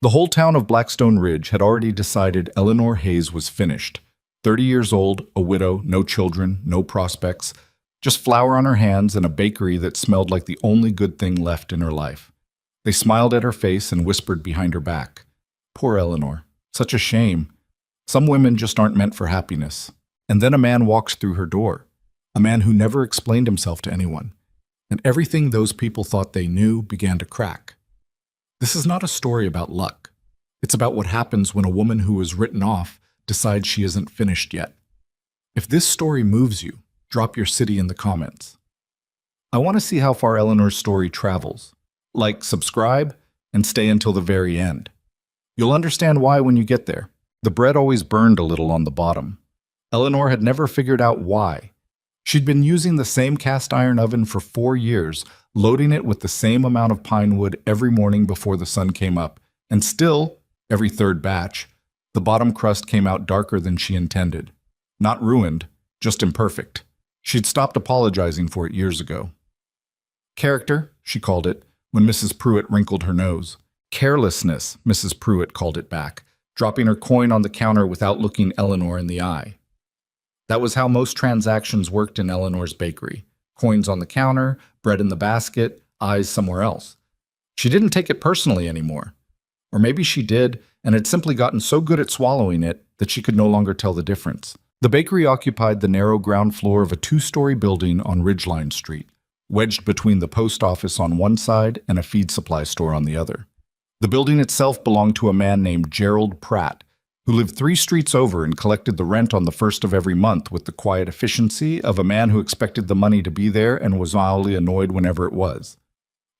The whole town of Blackstone Ridge had already decided Eleanor Hayes was finished. 30 years old, a widow, no children, no prospects, just flour on her hands and a bakery that smelled like the only good thing left in her life. They smiled at her face and whispered behind her back, "Poor Eleanor. Such a shame. Some women just aren't meant for happiness." And then a man walked through her door, a man who never explained himself to anyone. And everything those people thought they knew began to crack. This is not a story about luck. It's about what happens when a woman who was written off decides she isn't finished yet. If this story moves you, drop your city in the comments. I want to see how far Eleanor's story travels. Like, subscribe, and stay until the very end. You'll understand why when you get there. The bread always burned a little on the bottom. Eleanor had never figured out why. She'd been using the same cast iron oven for 4 years, loading it with the same amount of pine wood every morning before the sun came up, and still, every third batch, the bottom crust came out darker than she intended. Not ruined, just imperfect. She'd stopped apologizing for it years ago. Character, she called it, when Mrs. Pruitt wrinkled her nose. Carelessness, Mrs. Pruitt called it back, dropping her coin on the counter without looking Eleanor in the eye. That was how most transactions worked in Eleanor's bakery. Coins on the counter, bread in the basket, eyes somewhere else. She didn't take it personally anymore. Or maybe she did, and had simply gotten so good at swallowing it that she could no longer tell the difference. The bakery occupied the narrow ground floor of a 2-story building on Ridgeline Street, wedged between the post office on one side and a feed supply store on the other. The building itself belonged to a man named Gerald Pratt, who lived 3 streets over and collected the rent on the first of every month with the quiet efficiency of a man who expected the money to be there and was mildly annoyed whenever it was.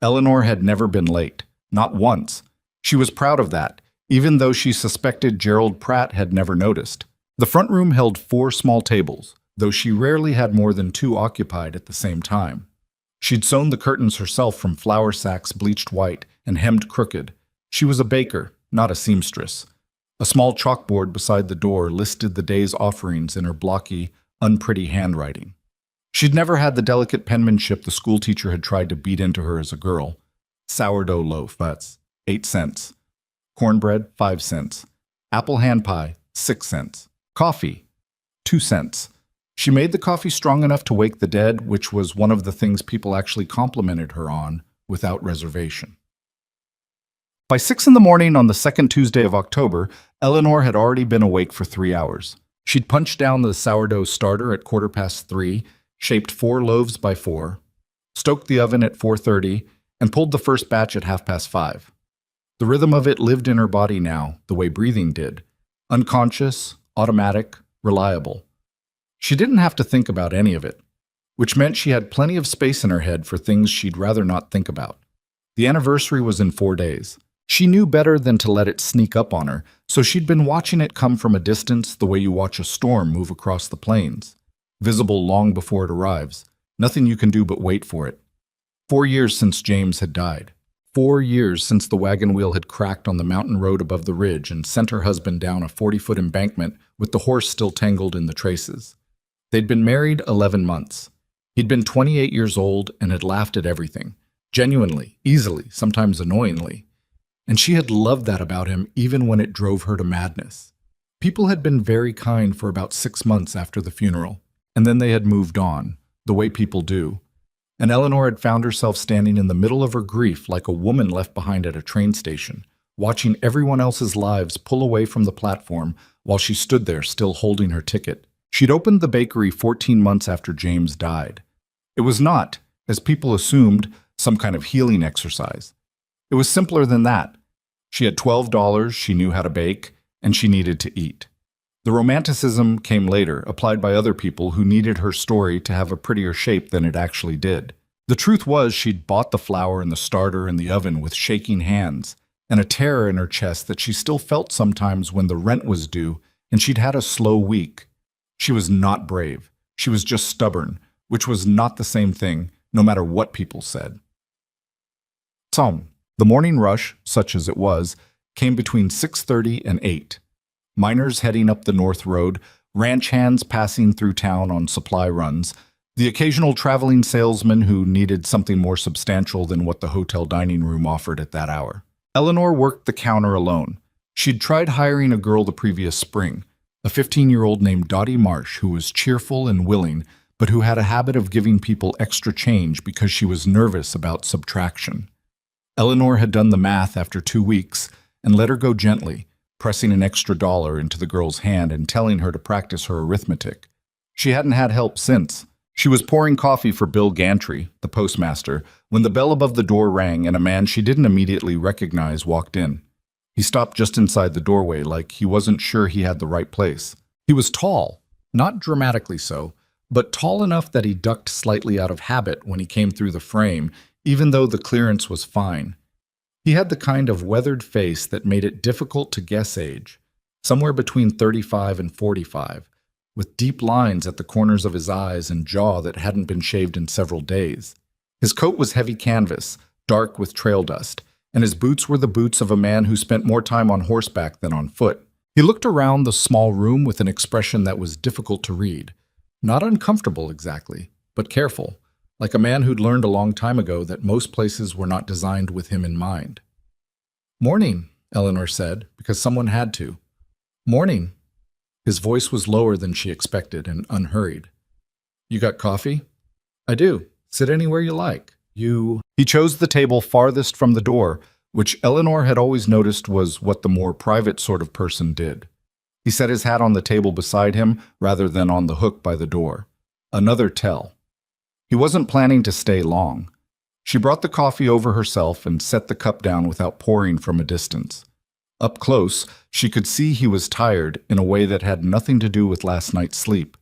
Eleanor had never been late, not once. She was proud of that, even though she suspected Gerald Pratt had never noticed. The front room held 4 small tables, though she rarely had more than 2 occupied at the same time. She'd sewn the curtains herself from flour sacks bleached white and hemmed crooked. She was a baker, not a seamstress. A small chalkboard beside the door listed the day's offerings in her blocky, unpretty handwriting. She'd never had the delicate penmanship the schoolteacher had tried to beat into her as a girl. Sourdough loaf, that's 8 cents. Cornbread, 5 cents. Apple hand pie, 6 cents. Coffee, 2 cents. She made the coffee strong enough to wake the dead, which was one of the things people actually complimented her on, without reservation. By 6 in the morning on the second Tuesday of October, Eleanor had already been awake for 3 hours. She'd punched down the sourdough starter at 3:15, shaped 4 loaves by 4, stoked the oven at 4:30, and pulled the first batch at 5:30. The rhythm of it lived in her body now, the way breathing did. Unconscious, automatic, reliable. She didn't have to think about any of it, which meant she had plenty of space in her head for things she'd rather not think about. The anniversary was in 4 days. She knew better than to let it sneak up on her, so she'd been watching it come from a distance the way you watch a storm move across the plains. Visible long before it arrives. Nothing you can do but wait for it. 4 years since James had died. 4 years since the wagon wheel had cracked on the mountain road above the ridge and sent her husband down a 40-foot embankment with the horse still tangled in the traces. They'd been married 11 months. He'd been 28 years old and had laughed at everything. Genuinely, easily, sometimes annoyingly. And she had loved that about him even when it drove her to madness. People had been very kind for about 6 months after the funeral, and then they had moved on, the way people do. And Eleanor had found herself standing in the middle of her grief like a woman left behind at a train station, watching everyone else's lives pull away from the platform while she stood there still holding her ticket. She'd opened the bakery 14 months after James died. It was not, as people assumed, some kind of healing exercise. It was simpler than that. She had $12, she knew how to bake, and she needed to eat. The romanticism came later, applied by other people who needed her story to have a prettier shape than it actually did. The truth was she'd bought the flour and the starter and the oven with shaking hands, and a terror in her chest that she still felt sometimes when the rent was due, and she'd had a slow week. She was not brave. She was just stubborn, which was not the same thing, no matter what people said. The morning rush, such as it was, came between 6:30 and 8. Miners heading up the North Road, ranch hands passing through town on supply runs, the occasional traveling salesman who needed something more substantial than what the hotel dining room offered at that hour. Eleanor worked the counter alone. She'd tried hiring a girl the previous spring, a 15-year-old named Dottie Marsh who was cheerful and willing, but who had a habit of giving people extra change because she was nervous about subtraction. Eleanor had done the math after 2 weeks and let her go gently, pressing an extra $1 into the girl's hand and telling her to practice her arithmetic. She hadn't had help since. She was pouring coffee for Bill Gantry, the postmaster, when the bell above the door rang and a man she didn't immediately recognize walked in. He stopped just inside the doorway like he wasn't sure he had the right place. He was tall, not dramatically so, but tall enough that he ducked slightly out of habit when he came through the frame, even though the clearance was fine. He had the kind of weathered face that made it difficult to guess age, somewhere between 35 and 45, with deep lines at the corners of his eyes and jaw that hadn't been shaved in several days. His coat was heavy canvas, dark with trail dust, and his boots were the boots of a man who spent more time on horseback than on foot. He looked around the small room with an expression that was difficult to read. Not uncomfortable exactly, but careful, like a man who'd learned a long time ago that most places were not designed with him in mind. "Morning," Eleanor said, because someone had to. "Morning." His voice was lower than she expected and unhurried. "You got coffee?" "I do. Sit anywhere you like. He chose the table farthest from the door, which Eleanor had always noticed was what the more private sort of person did. He set his hat on the table beside him rather than on the hook by the door. Another tell. He wasn't planning to stay long. She brought the coffee over herself and set the cup down without pouring from a distance. Up close, she could see he was tired in a way that had nothing to do with last night's sleep.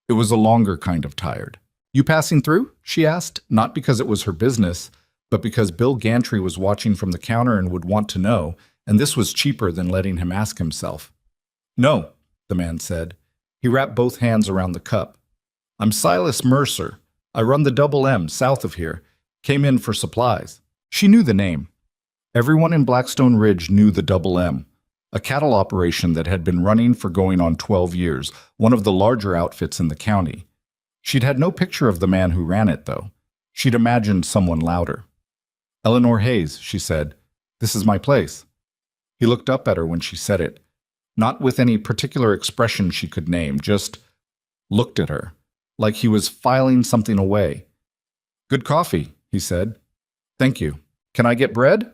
It was a longer kind of tired. "You passing through?" she asked, not because it was her business, but because Bill Gantry was watching from the counter and would want to know, and this was cheaper than letting him ask himself. "No," the man said. He wrapped both hands around the cup. "I'm Silas Mercer. I run the Double M south of here. Came in for supplies." She knew the name. Everyone in Blackstone Ridge knew the Double M, a cattle operation that had been running for going on 12 years, one of the larger outfits in the county. She'd had no picture of the man who ran it, though. She'd imagined someone louder. "Eleanor Hayes," she said. "This is my place." He looked up at her when she said it, not with any particular expression she could name, just looked at her, like he was filing something away. "Good coffee," he said. "Thank you. Can I get bread?"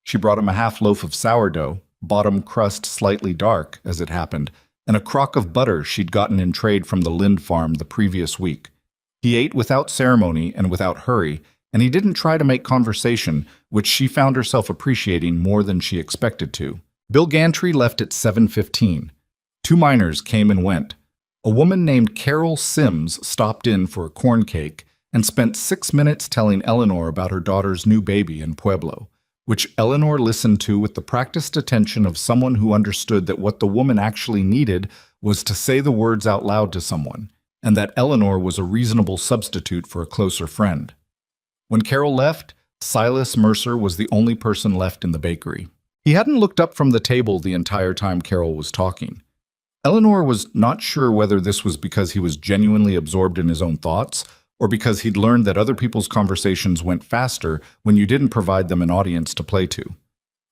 She brought him a half loaf of sourdough, bottom crust slightly dark, as it happened, and a crock of butter she'd gotten in trade from the Lind farm the previous week. He ate without ceremony and without hurry, and he didn't try to make conversation, which she found herself appreciating more than she expected to. Bill Gantry left at 7:15. 2 miners came and went. A woman named Carol Sims stopped in for a corn cake and spent 6 minutes telling Eleanor about her daughter's new baby in Pueblo, which Eleanor listened to with the practiced attention of someone who understood that what the woman actually needed was to say the words out loud to someone, and that Eleanor was a reasonable substitute for a closer friend. When Carol left, Silas Mercer was the only person left in the bakery. He hadn't looked up from the table the entire time Carol was talking. Eleanor was not sure whether this was because he was genuinely absorbed in his own thoughts, or because he'd learned that other people's conversations went faster when you didn't provide them an audience to play to.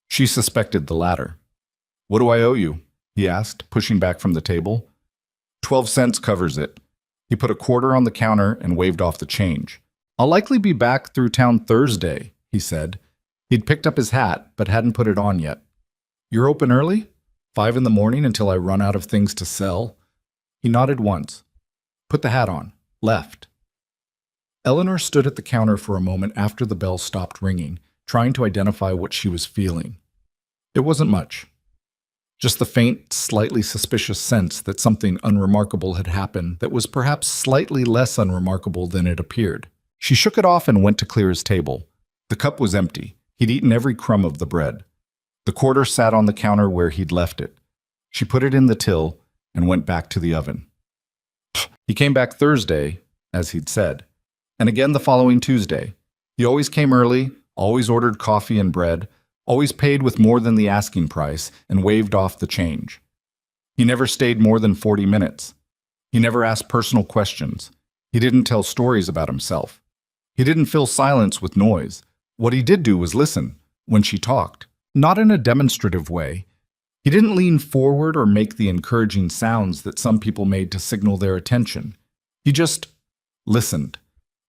She suspected the latter. "What do I owe you?" he asked, pushing back from the table. 12 cents covers it. He put a quarter on the counter and waved off the change. "I'll likely be back through town Thursday," he said. He'd picked up his hat, but hadn't put it on yet. "You're open early? 5 in the morning until I run out of things to sell?" He nodded once. Put the hat on. Left. Eleanor stood at the counter for a moment after the bell stopped ringing, trying to identify what she was feeling. It wasn't much. Just the faint, slightly suspicious sense that something unremarkable had happened that was perhaps slightly less unremarkable than it appeared. She shook it off and went to clear his table. The cup was empty. He'd eaten every crumb of the bread. The quarter sat on the counter where he'd left it. She put it in the till and went back to the oven. He came back Thursday, as he'd said, and again the following Tuesday. He always came early, always ordered coffee and bread, always paid with more than the asking price, and waved off the change. He never stayed more than 40 minutes. He never asked personal questions. He didn't tell stories about himself. He didn't fill silence with noise. What he did do was listen, when she talked. Not in a demonstrative way. He didn't lean forward or make the encouraging sounds that some people made to signal their attention. He just listened,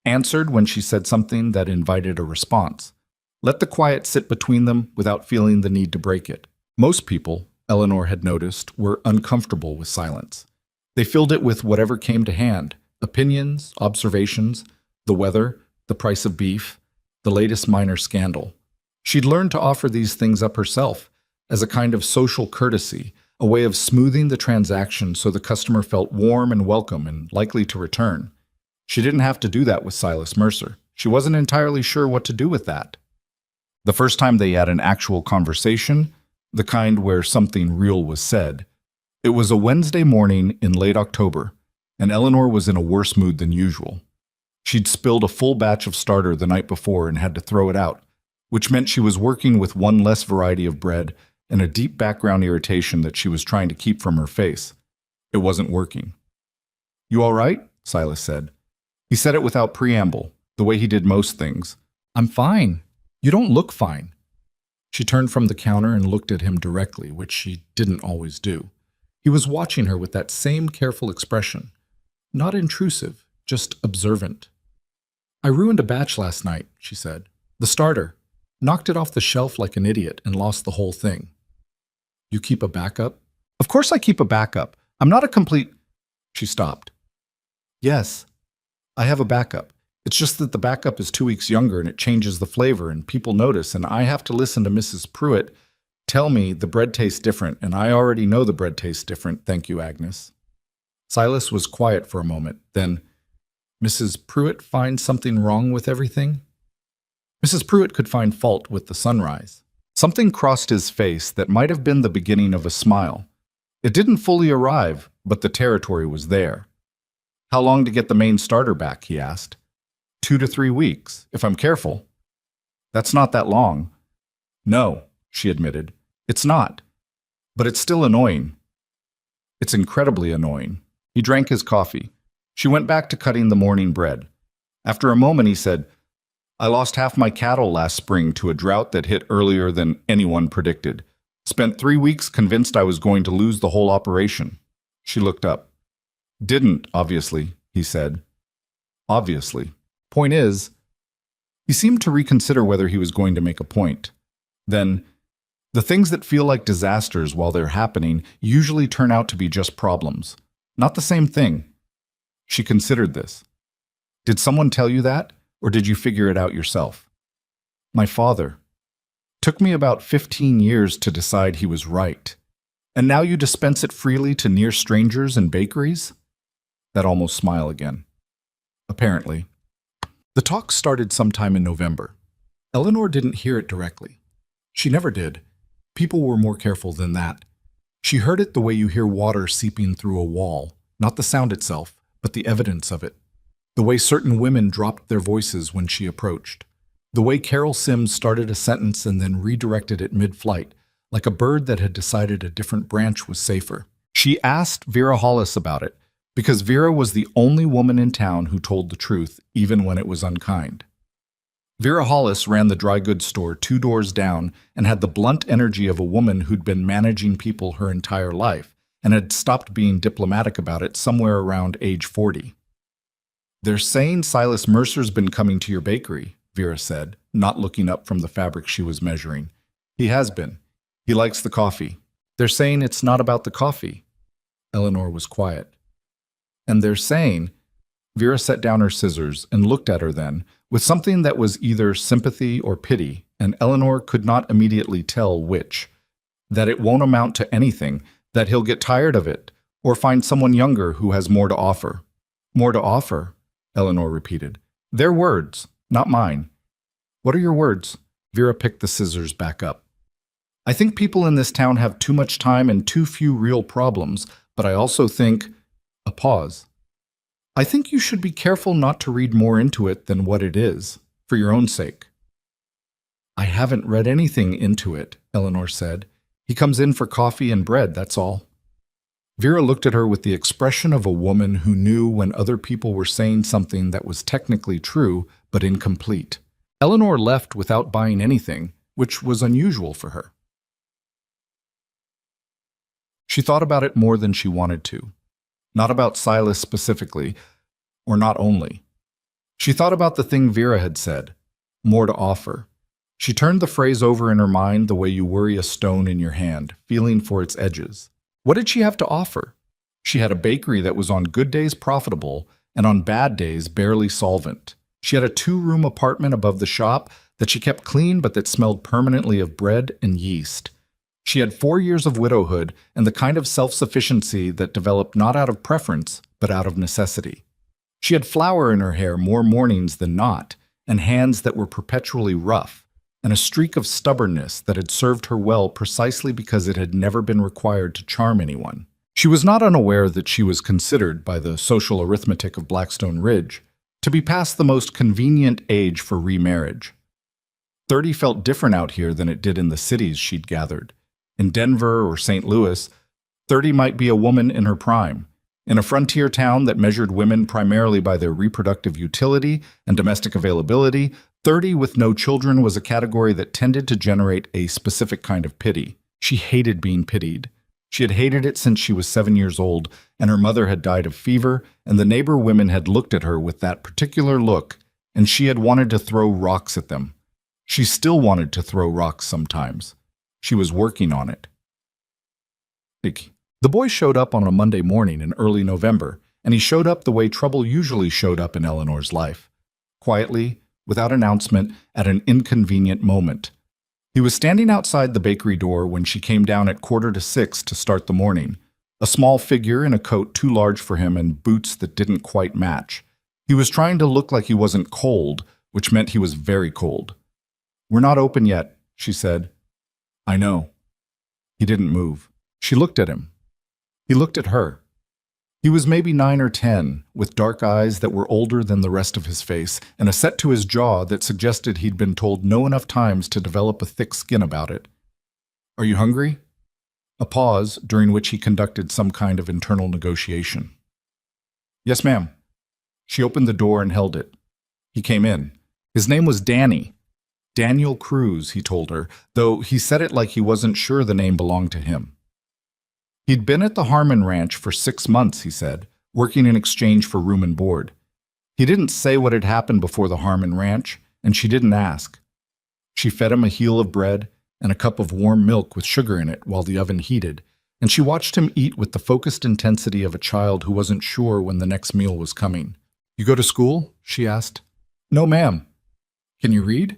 answered when she said something that invited a response. Let the quiet sit between them without feeling the need to break it. Most people, Eleanor had noticed, were uncomfortable with silence. They filled it with whatever came to hand: opinions, observations, the weather, the price of beef, the latest minor scandal. She'd learned to offer these things up herself as a kind of social courtesy, a way of smoothing the transaction so the customer felt warm and welcome and likely to return. She didn't have to do that with Silas Mercer. She wasn't entirely sure what to do with that. The first time they had an actual conversation, the kind where something real was said, it was a Wednesday morning in late October, and Eleanor was in a worse mood than usual. She'd spilled a full batch of starter the night before and had to throw it out, which meant she was working with one less variety of bread and a deep background irritation that she was trying to keep from her face. It wasn't working. "You all right?" Silas said. He said it without preamble, the way he did most things. "I'm fine. You don't look fine." She turned from the counter and looked at him directly, which she didn't always do. He was watching her with that same careful expression. Not intrusive, just observant. "I ruined a batch last night," she said. "The starter. Knocked it off the shelf like an idiot and lost the whole thing." "You keep a backup?" "Of course I keep a backup. I'm not a complete—" She stopped. "Yes, I have a backup. It's just that the backup is 2 weeks younger and it changes the flavor and people notice, and I have to listen to Mrs. Pruitt tell me the bread tastes different, and I already know the bread tastes different, thank you, Agnes." Silas was quiet for a moment. Then, "Mrs. Pruitt finds something wrong with everything?" Mrs. Pruitt could find fault with the sunrise. Something crossed his face that might have been the beginning of a smile. It didn't fully arrive, but the territory was there. "How long to get the main starter back?" he asked. 2 to 3 weeks, if I'm careful." "That's not that long." "No," she admitted. "It's not. But it's still annoying." "It's incredibly annoying." He drank his coffee. She went back to cutting the morning bread. After a moment, he said, "I lost half my cattle last spring to a drought that hit earlier than anyone predicted. Spent 3 weeks convinced I was going to lose the whole operation." She looked up. "Didn't, obviously," he said. "Obviously. Point is—" He seemed to reconsider whether he was going to make a point. Then, "The things that feel like disasters while they're happening usually turn out to be just problems. Not the same thing." She considered this. "Did someone tell you that? Or did you figure it out yourself?" "My father. Took me about 15 years to decide he was right. And now you dispense it freely to near strangers and bakeries?" That almost smile again. "Apparently." The talk started sometime in November. Eleanor didn't hear it directly. She never did. People were more careful than that. She heard it the way you hear water seeping through a wall, not the sound itself, but the evidence of it. The way certain women dropped their voices when she approached. The way Carol Sims started a sentence and then redirected it mid-flight, like a bird that had decided a different branch was safer. She asked Vera Hollis about it, because Vera was the only woman in town who told the truth, even when it was unkind. Vera Hollis ran the dry goods store 2 doors down and had the blunt energy of a woman who'd been managing people her entire life and had stopped being diplomatic about it somewhere around age 40. "They're saying Silas Mercer's been coming to your bakery," Vera said, not looking up from the fabric she was measuring. "He has been. He likes the coffee." "They're saying it's not about the coffee." Eleanor was quiet. "And they're saying—" Vera set down her scissors and looked at her then, with something that was either sympathy or pity, and Eleanor could not immediately tell which. "That it won't amount to anything, that he'll get tired of it, or find someone younger who has more to offer." "More to offer?" Eleanor repeated. "Their words, not mine." "What are your words?" Vera picked the scissors back up. "I think people in this town have too much time and too few real problems, but I also think—" A pause. "I think you should be careful not to read more into it than what it is, for your own sake." "I haven't read anything into it," Eleanor said. "He comes in for coffee and bread, that's all." Vera looked at her with the expression of a woman who knew when other people were saying something that was technically true, but incomplete. Eleanor left without buying anything, which was unusual for her. She thought about it more than she wanted to. Not about Silas specifically, or not only. She thought about the thing Vera had said, more to offer. She turned the phrase over in her mind the way you worry a stone in your hand, feeling for its edges. What did she have to offer? She had a bakery that was on good days profitable and on bad days barely solvent. She had a 2-room apartment above the shop that she kept clean but that smelled permanently of bread and yeast. She had 4 years of widowhood and the kind of self-sufficiency that developed not out of preference but out of necessity. She had flour in her hair more mornings than not, and hands that were perpetually rough, and a streak of stubbornness that had served her well precisely because it had never been required to charm anyone. She was not unaware that she was considered, by the social arithmetic of Blackstone Ridge, to be past the most convenient age for remarriage. 30 felt different out here than it did in the cities she'd gathered. In Denver or St. Louis, 30 might be a woman in her prime. In a frontier town that measured women primarily by their reproductive utility and domestic availability, 30 with no children was a category that tended to generate a specific kind of pity. She hated being pitied. She had hated it since she was 7 years old, and her mother had died of fever, and the neighbor women had looked at her with that particular look, and she had wanted to throw rocks at them. She still wanted to throw rocks sometimes. She was working on it. The boy showed up on a Monday morning in early November, and he showed up the way trouble usually showed up in Eleanor's life. Quietly, without announcement, at an inconvenient moment. He was standing outside the bakery door when she came down at 5:45 to start the morning, a small figure in a coat too large for him and boots that didn't quite match. He was trying to look like he wasn't cold, which meant he was very cold. "We're not open yet," she said. "I know." He didn't move. She looked at him. He looked at her. He was maybe 9 or 10, with dark eyes that were older than the rest of his face, and a set to his jaw that suggested he'd been told no enough times to develop a thick skin about it. "Are you hungry?" A pause, during which he conducted some kind of internal negotiation. "Yes, ma'am." She opened the door and held it. He came in. His name was Danny. Daniel Cruz, he told her, though he said it like he wasn't sure the name belonged to him. He'd been at the Harmon Ranch for 6 months, he said, working in exchange for room and board. He didn't say what had happened before the Harmon Ranch, and she didn't ask. She fed him a heel of bread and a cup of warm milk with sugar in it while the oven heated, and she watched him eat with the focused intensity of a child who wasn't sure when the next meal was coming. "You go to school?" she asked. "No, ma'am." "Can you read?"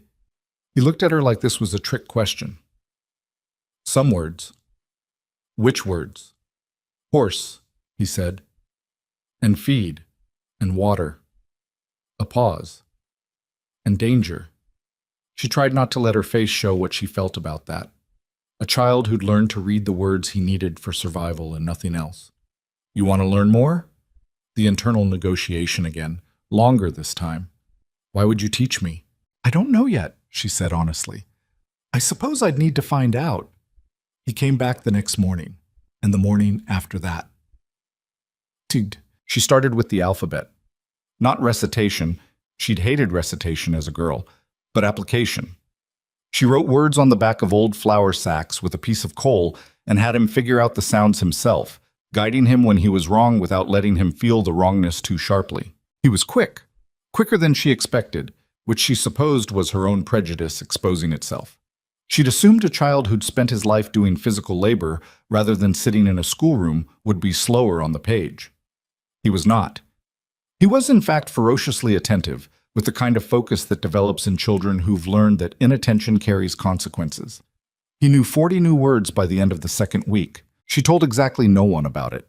He looked at her like this was a trick question. "Some words." "Which words?" "Horse," he said. "And feed, and water." A pause. "And danger." She tried not to let her face show what she felt about that. A child who'd learned to read the words he needed for survival and nothing else. "You want to learn more?" The internal negotiation again, longer this time. "Why would you teach me?" "I don't know yet," she said honestly. "I suppose I'd need to find out." He came back the next morning, and the morning after that. Tigd. She started with the alphabet. Not recitation, she'd hated recitation as a girl, but application. She wrote words on the back of old flour sacks with a piece of coal and had him figure out the sounds himself, guiding him when he was wrong without letting him feel the wrongness too sharply. He was quick, quicker than she expected, which she supposed was her own prejudice exposing itself. She'd assumed a child who'd spent his life doing physical labor rather than sitting in a schoolroom would be slower on the page. He was not. He was in fact ferociously attentive, with the kind of focus that develops in children who've learned that inattention carries consequences. He knew 40 new words by the end of the second week. She told exactly no one about it.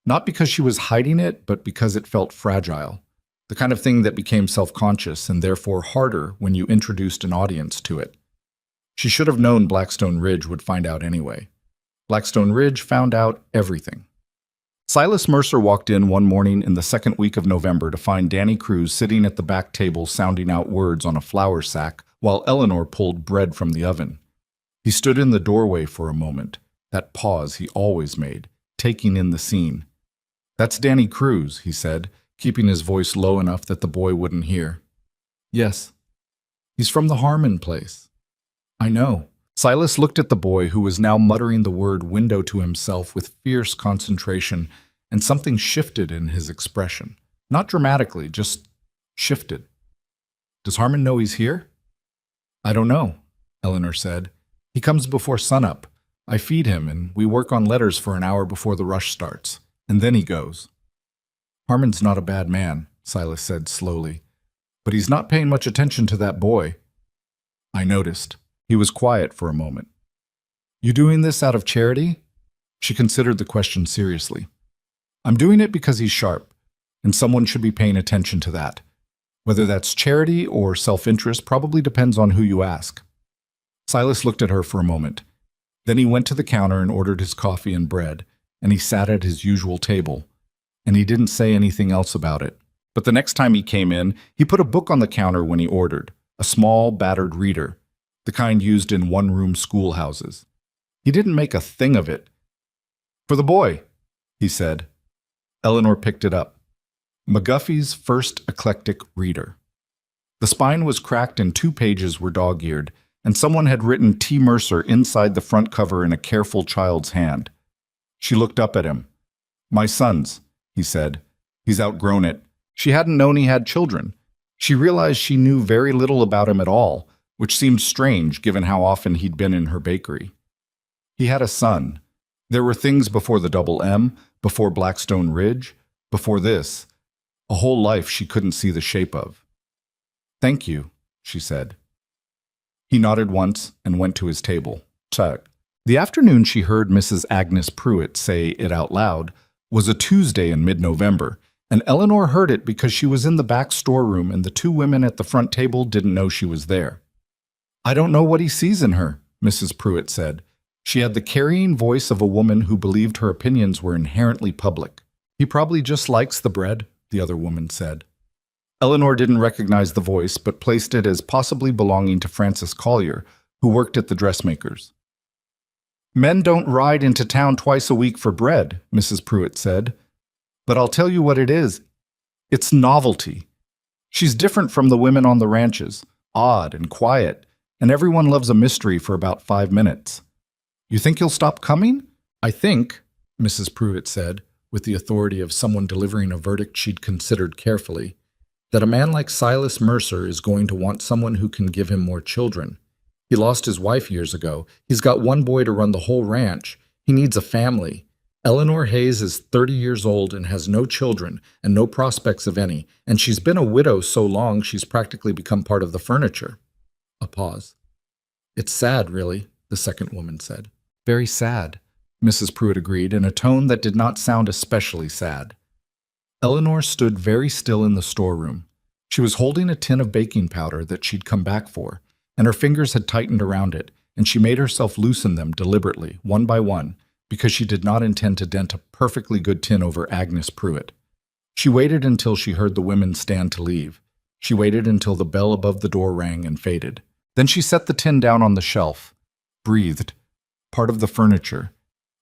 Not because she was hiding it, but because it felt fragile. The kind of thing that became self-conscious and therefore harder when you introduced an audience to it. She should have known Blackstone Ridge would find out anyway. Blackstone Ridge found out everything. Silas Mercer walked in one morning in the second week of November to find Danny Cruz sitting at the back table sounding out words on a flour sack while Eleanor pulled bread from the oven. He stood in the doorway for a moment, that pause he always made, taking in the scene. "That's Danny Cruz," he said, keeping his voice low enough that the boy wouldn't hear. "Yes. He's from the Harmon place." "I know. Silas looked at the boy, who was now muttering the word window to himself with fierce concentration, and something shifted in his expression. Not dramatically, just shifted. Does Harmon know he's here? I don't know, Eleanor said. He comes before sunup. I feed him, and we work on letters for an hour before the rush starts. And then he goes. Harmon's not a bad man, Silas said slowly. But he's not paying much attention to that boy. I noticed. He was quiet for a moment. You doing this out of charity? She considered the question seriously. I'm doing it because he's sharp, and someone should be paying attention to that. Whether that's charity or self-interest probably depends on who you ask. Silas looked at her for a moment. Then he went to the counter and ordered his coffee and bread, and he sat at his usual table. And he didn't say anything else about it. But the next time he came in, he put a book on the counter when he ordered, a small, battered reader, the kind used in one-room schoolhouses. He didn't make a thing of it. For the boy, he said. Eleanor picked it up. McGuffey's First Eclectic Reader. The spine was cracked and 2 pages were dog-eared, and someone had written T. Mercer inside the front cover in a careful child's hand. She looked up at him. My son's, he said. He's outgrown it. She hadn't known he had children. She realized she knew very little about him at all, which seemed strange given how often he'd been in her bakery. He had a son. There were things before the double M, before Blackstone Ridge, before this. A whole life she couldn't see the shape of. Thank you, she said. He nodded once and went to his table. Check. The afternoon she heard Mrs. Agnes Pruitt say it out loud was a Tuesday in mid-November, and Eleanor heard it because she was in the back storeroom and the 2 women at the front table didn't know she was there. I don't know what he sees in her, Mrs. Pruitt said. She had the carrying voice of a woman who believed her opinions were inherently public. He probably just likes the bread, the other woman said. Eleanor didn't recognize the voice, but placed it as possibly belonging to Frances Collier, who worked at the dressmaker's. Men don't ride into town twice a week for bread, Mrs. Pruitt said. But I'll tell you what it is. It's novelty. She's different from the women on the ranches, odd and quiet, and everyone loves a mystery for about 5 minutes. You think he'll stop coming? I think, Mrs. Pruitt said, with the authority of someone delivering a verdict she'd considered carefully, that a man like Silas Mercer is going to want someone who can give him more children. He lost his wife years ago. He's got 1 boy to run the whole ranch. He needs a family. Eleanor Hayes is 30 years old and has no children and no prospects of any, and she's been a widow so long she's practically become part of the furniture. A pause. It's sad, really, the second woman said. Very sad, Mrs. Pruitt agreed in a tone that did not sound especially sad. Eleanor stood very still in the storeroom. She was holding a tin of baking powder that she'd come back for, and her fingers had tightened around it, and she made herself loosen them deliberately, one by one, because she did not intend to dent a perfectly good tin over Agnes Pruitt. She waited until she heard the women stand to leave. She waited until the bell above the door rang and faded. Then she set the tin down on the shelf, breathed, part of the furniture.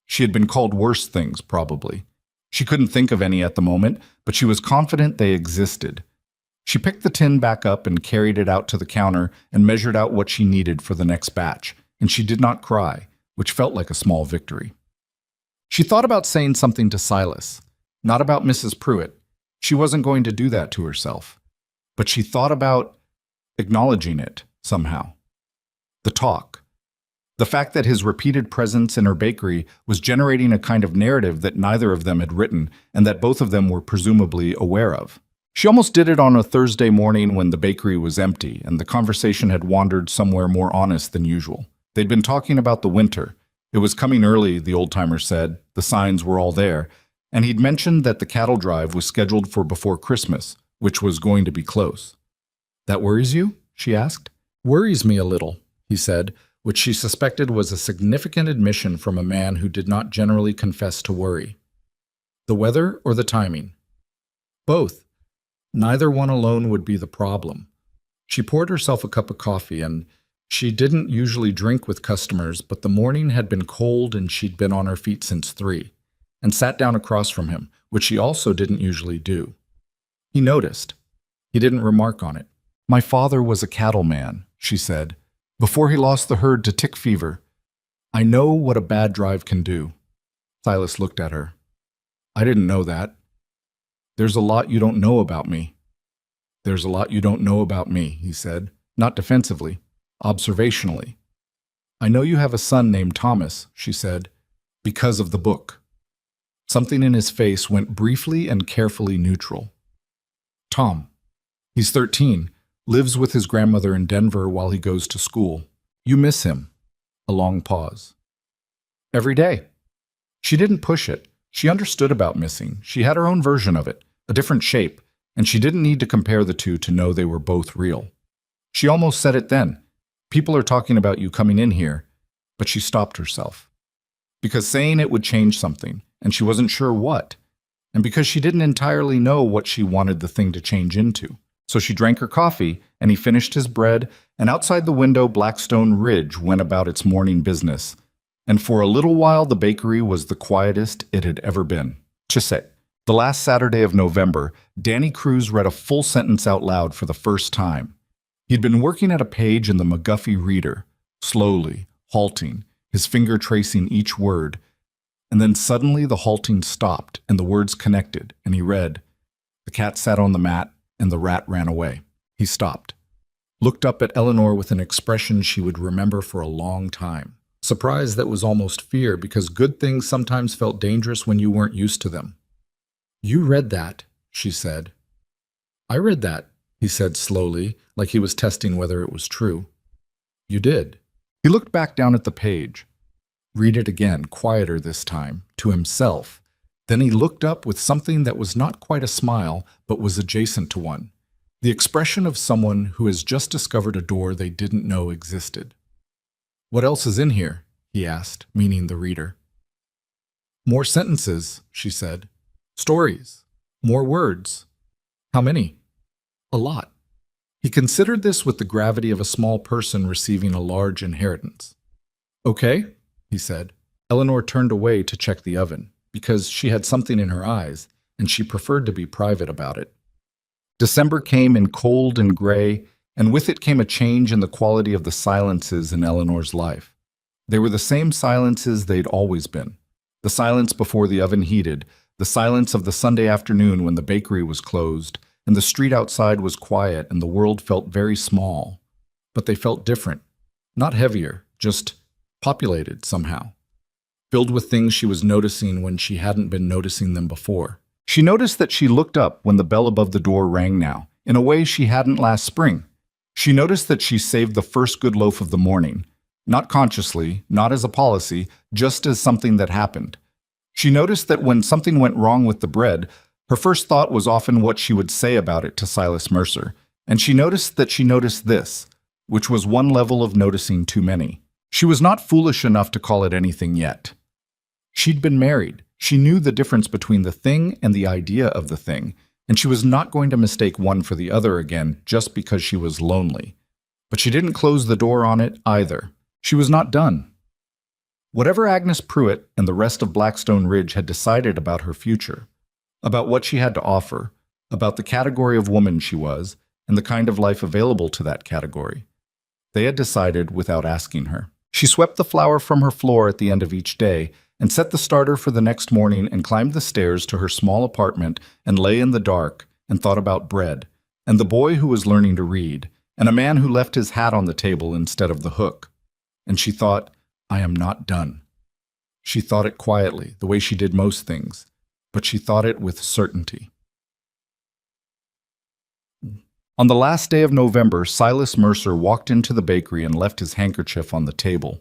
She had been called worse things, probably. She couldn't think of any at the moment, but she was confident they existed. She picked the tin back up and carried it out to the counter and measured out what she needed for the next batch, and she did not cry, which felt like a small victory. She thought about saying something to Silas, not about Mrs. Pruitt. She wasn't going to do that to herself. But she thought about acknowledging it somehow. The talk. The fact that his repeated presence in her bakery was generating a kind of narrative that neither of them had written and that both of them were presumably aware of. She almost did it on a Thursday morning when the bakery was empty and the conversation had wandered somewhere more honest than usual. They'd been talking about the winter. It was coming early, the old-timer said. The signs were all there. And he'd mentioned that the cattle drive was scheduled for before Christmas, which was going to be close. That worries you? She asked. Worries me a little, he said, which she suspected was a significant admission from a man who did not generally confess to worry. The weather or the timing? Both. Neither one alone would be the problem. She poured herself a cup of coffee, and she didn't usually drink with customers, but the morning had been cold and she'd been on her feet since 3, and sat down across from him, which she also didn't usually do. He noticed. He didn't remark on it. My father was a cattleman, she said. before he lost the herd to tick fever. I know what a bad drive can do. Silas looked at her. I didn't know that. There's a lot you don't know about me. There's a lot you don't know about me, he said, not defensively, observationally. I know you have a son named Thomas, she said, because of the book. Something in his face went briefly and carefully neutral. Tom. He's 13, lives with his grandmother in Denver while he goes to school. You miss him. A long pause. Every day. She didn't push it. She understood about missing. She had her own version of it, a different shape, and she didn't need to compare the two to know they were both real. She almost said it then. People are talking about you coming in here, but she stopped herself. Because saying it would change something, and she wasn't sure what, and because she didn't entirely know what she wanted the thing to change into. So she drank her coffee, and he finished his bread, and outside the window Blackstone Ridge went about its morning business. And for a little while the bakery was the quietest it had ever been. Chisette. The last Saturday of November, Danny Cruz read a full sentence out loud for the first time. He'd been working at a page in the McGuffey Reader, slowly, halting, his finger tracing each word. And then suddenly the halting stopped and the words connected, and he read, "The cat sat on the mat and the rat ran away." He stopped, looked up at Eleanor with an expression she would remember for a long time. Surprise that was almost fear, because good things sometimes felt dangerous when you weren't used to them. "You read that," she said. "I read that," he said slowly, like he was testing whether it was true. "You did." He looked back down at the page. Read it again, quieter this time, to himself. Then he looked up with something that was not quite a smile, but was adjacent to one. The expression of someone who has just discovered a door they didn't know existed. "What else is in here?" he asked, meaning the reader. "More sentences," she said. "Stories. More words." "How many?" "A lot." He considered this with the gravity of a small person receiving a large inheritance. "Okay," he said. Eleanor turned away to check the oven, because she had something in her eyes, and she preferred to be private about it. December came in cold and gray, and with it came a change in the quality of the silences in Eleanor's life. They were the same silences they'd always been. The silence before the oven heated, the silence of the Sunday afternoon when the bakery was closed, and the street outside was quiet and the world felt very small. But they felt different. Not heavier, just populated somehow. Filled with things she was noticing when she hadn't been noticing them before. She noticed that she looked up when the bell above the door rang now, in a way she hadn't last spring. She noticed that she saved the first good loaf of the morning, not consciously, not as a policy, just as something that happened. She noticed that when something went wrong with the bread, her first thought was often what she would say about it to Silas Mercer, and she noticed that she noticed this, which was one level of noticing too many. She was not foolish enough to call it anything yet. She'd been married. She knew the difference between the thing and the idea of the thing, and she was not going to mistake one for the other again just because she was lonely. But she didn't close the door on it either. She was not done. Whatever Agnes Pruitt and the rest of Blackstone Ridge had decided about her future, about what she had to offer, about the category of woman she was, and the kind of life available to that category, they had decided without asking her. She swept the flour from her floor at the end of each day and set the starter for the next morning and climbed the stairs to her small apartment and lay in the dark and thought about bread, and the boy who was learning to read, and a man who left his hat on the table instead of the hook. And she thought, I am not done. She thought it quietly, the way she did most things, but she thought it with certainty. On the last day of November, Silas Mercer walked into the bakery and left his handkerchief on the table.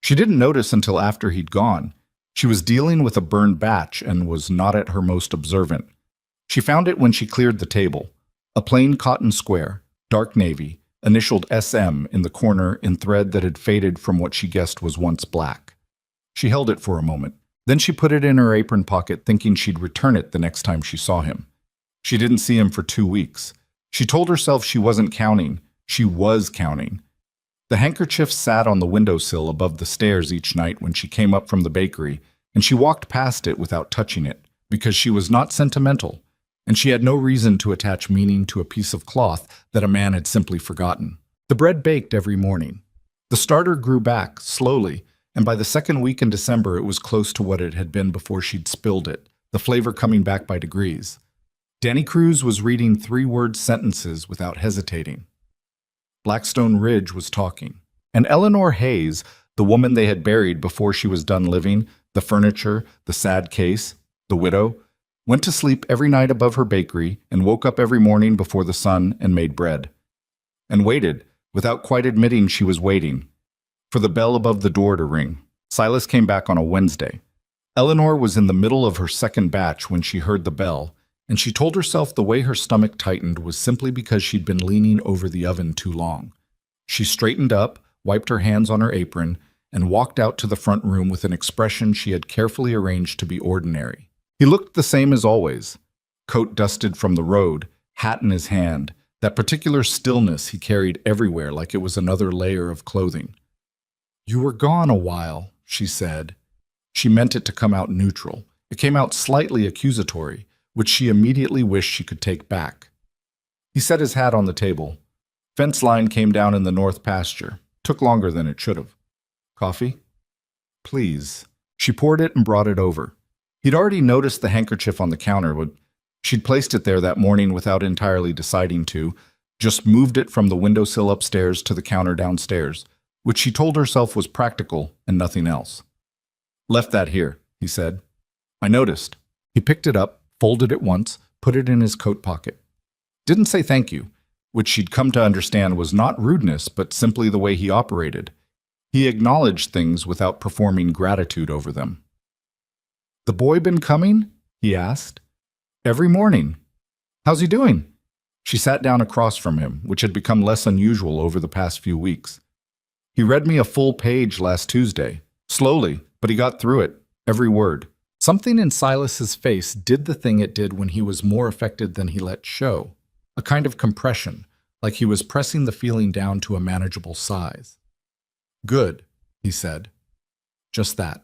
She didn't notice until after he'd gone. She was dealing with a burned batch and was not at her most observant. She found it when she cleared the table. A plain cotton square, dark navy, initialed SM in the corner in thread that had faded from what she guessed was once black. She held it for a moment. Then she put it in her apron pocket, thinking she'd return it the next time she saw him. She didn't see him for 2 weeks. She told herself she wasn't counting. She was counting. The handkerchief sat on the windowsill above the stairs each night when she came up from the bakery, and she walked past it without touching it, because she was not sentimental, and she had no reason to attach meaning to a piece of cloth that a man had simply forgotten. The bread baked every morning. The starter grew back, slowly, and by the second week in December it was close to what it had been before she'd spilled it, the flavor coming back by degrees. Danny Cruz was reading three-word sentences without hesitating. Blackstone Ridge was talking. And Eleanor Hayes, the woman they had buried before she was done living, the furniture, the sad case, the widow, went to sleep every night above her bakery and woke up every morning before the sun and made bread. And waited, without quite admitting she was waiting, for the bell above the door to ring. Silas came back on a Wednesday. Eleanor was in the middle of her second batch when she heard the bell, and she told herself the way her stomach tightened was simply because she'd been leaning over the oven too long. She straightened up, wiped her hands on her apron, and walked out to the front room with an expression she had carefully arranged to be ordinary. He looked the same as always, coat dusted from the road, hat in his hand, that particular stillness he carried everywhere like it was another layer of clothing. "You were gone a while," she said. She meant it to come out neutral. It came out slightly accusatory, which she immediately wished she could take back. He set his hat on the table. Fence line came down in the north pasture. Took longer than it should have. "Coffee?" "Please." She poured it and brought it over. He'd already noticed the handkerchief on the counter, but she'd placed it there that morning without entirely deciding to, just moved it from the windowsill upstairs to the counter downstairs, which she told herself was practical and nothing else. "Left that here," he said. "I noticed." He picked it up, folded it once, put it in his coat pocket. Didn't say thank you, which she'd come to understand was not rudeness but simply the way he operated. He acknowledged things without performing gratitude over them. "The boy been coming?" he asked. "Every morning." "How's he doing?" She sat down across from him, which had become less unusual over the past few weeks. "He read me a full page last Tuesday. Slowly, but he got through it, every word." Something in Silas's face did the thing it did when he was more affected than he let show. A kind of compression, like he was pressing the feeling down to a manageable size. "Good," he said. "Just that."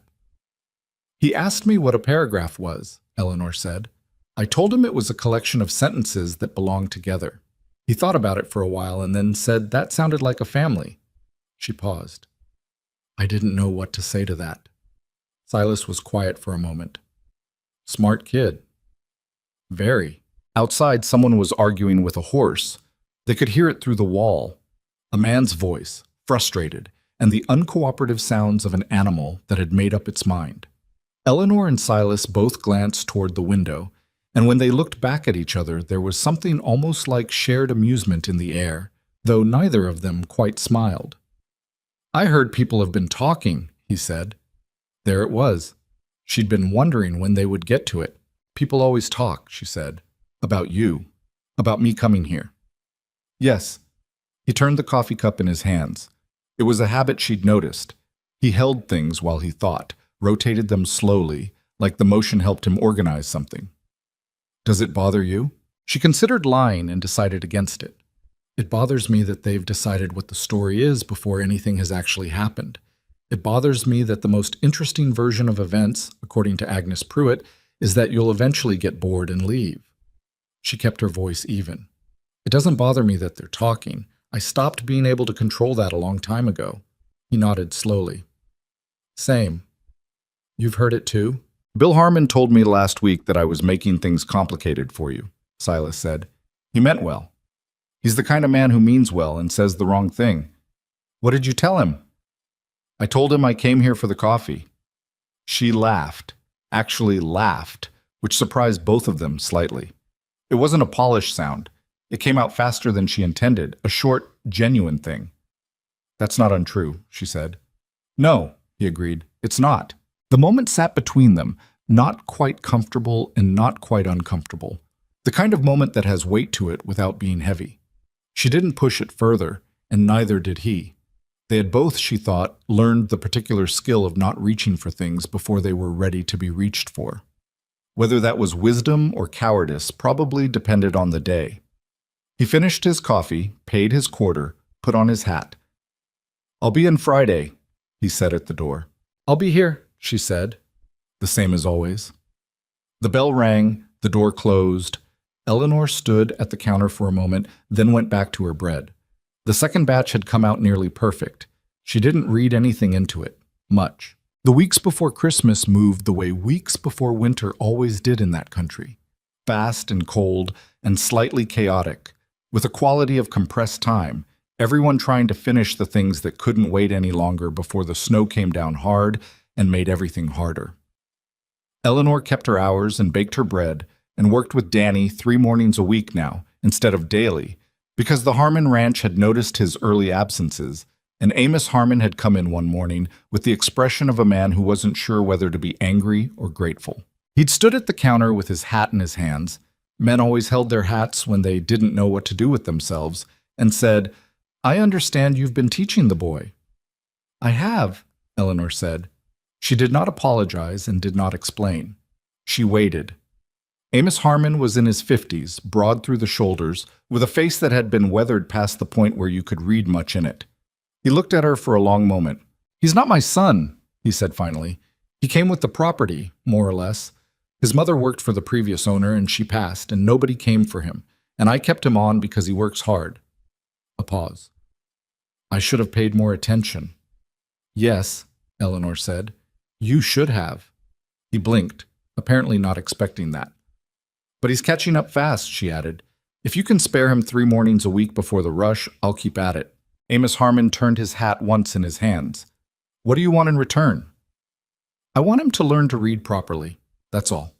"He asked me what a paragraph was," Eleanor said. "I told him it was a collection of sentences that belonged together. He thought about it for a while and then said that sounded like a family." She paused. "I didn't know what to say to that." Silas was quiet for a moment. "Smart kid." "Very." Outside, someone was arguing with a horse. They could hear it through the wall. A man's voice, frustrated, and the uncooperative sounds of an animal that had made up its mind. Eleanor and Silas both glanced toward the window, and when they looked back at each other, there was something almost like shared amusement in the air, though neither of them quite smiled. "I heard people have been talking," he said. There it was. She'd been wondering when they would get to it. "People always talk," she said. "About you. About me coming here." "Yes." He turned the coffee cup in his hands. It was a habit she'd noticed. He held things while he thought, rotated them slowly, like the motion helped him organize something. "Does it bother you?" She considered lying and decided against it. "It bothers me that they've decided what the story is before anything has actually happened. It bothers me that the most interesting version of events, according to Agnes Pruitt, is that you'll eventually get bored and leave." She kept her voice even. "It doesn't bother me that they're talking. I stopped being able to control that a long time ago." He nodded slowly. "Same." "You've heard it too?" "Bill Harmon told me last week that I was making things complicated for you," Silas said. "He meant well. He's the kind of man who means well and says the wrong thing." "What did you tell him?" "I told him I came here for the coffee." She laughed, actually laughed, which surprised both of them slightly. It wasn't a polished sound. It came out faster than she intended, a short, genuine thing. "That's not untrue," she said. "No," he agreed, "it's not." The moment sat between them, not quite comfortable and not quite uncomfortable. The kind of moment that has weight to it without being heavy. She didn't push it further, and neither did he. They had both, she thought, learned the particular skill of not reaching for things before they were ready to be reached for. Whether that was wisdom or cowardice probably depended on the day. He finished his coffee, paid his quarter, put on his hat. "I'll be in Friday," he said at the door. "I'll be here," she said. The same as always. The bell rang, the door closed. Eleanor stood at the counter for a moment, then went back to her bread. The second batch had come out nearly perfect. She didn't read anything into it, much. The weeks before Christmas moved the way weeks before winter always did in that country. Fast and cold and slightly chaotic, with a quality of compressed time, everyone trying to finish the things that couldn't wait any longer before the snow came down hard and made everything harder. Eleanor kept her hours and baked her bread and worked with Danny 3 mornings a week now, instead of daily, because the Harmon Ranch had noticed his early absences, and Amos Harmon had come in one morning with the expression of a man who wasn't sure whether to be angry or grateful. He'd stood at the counter with his hat in his hands. Men always held their hats when they didn't know what to do with themselves, and said, "I understand you've been teaching the boy." "I have," Eleanor said. She did not apologize and did not explain. She waited. Amos Harmon was in his 50s, broad through the shoulders, with a face that had been weathered past the point where you could read much in it. He looked at her for a long moment. "He's not my son," he said finally. "He came with the property, more or less. His mother worked for the previous owner and she passed, and nobody came for him, and I kept him on because he works hard." A pause. "I should have paid more attention." "Yes," Eleanor said. "You should have." He blinked, apparently not expecting that. "But he's catching up fast," she added. "If you can spare him 3 mornings a week before the rush, I'll keep at it." Amos Harmon turned his hat once in his hands. "What do you want in return?" "I want him to learn to read properly. That's all."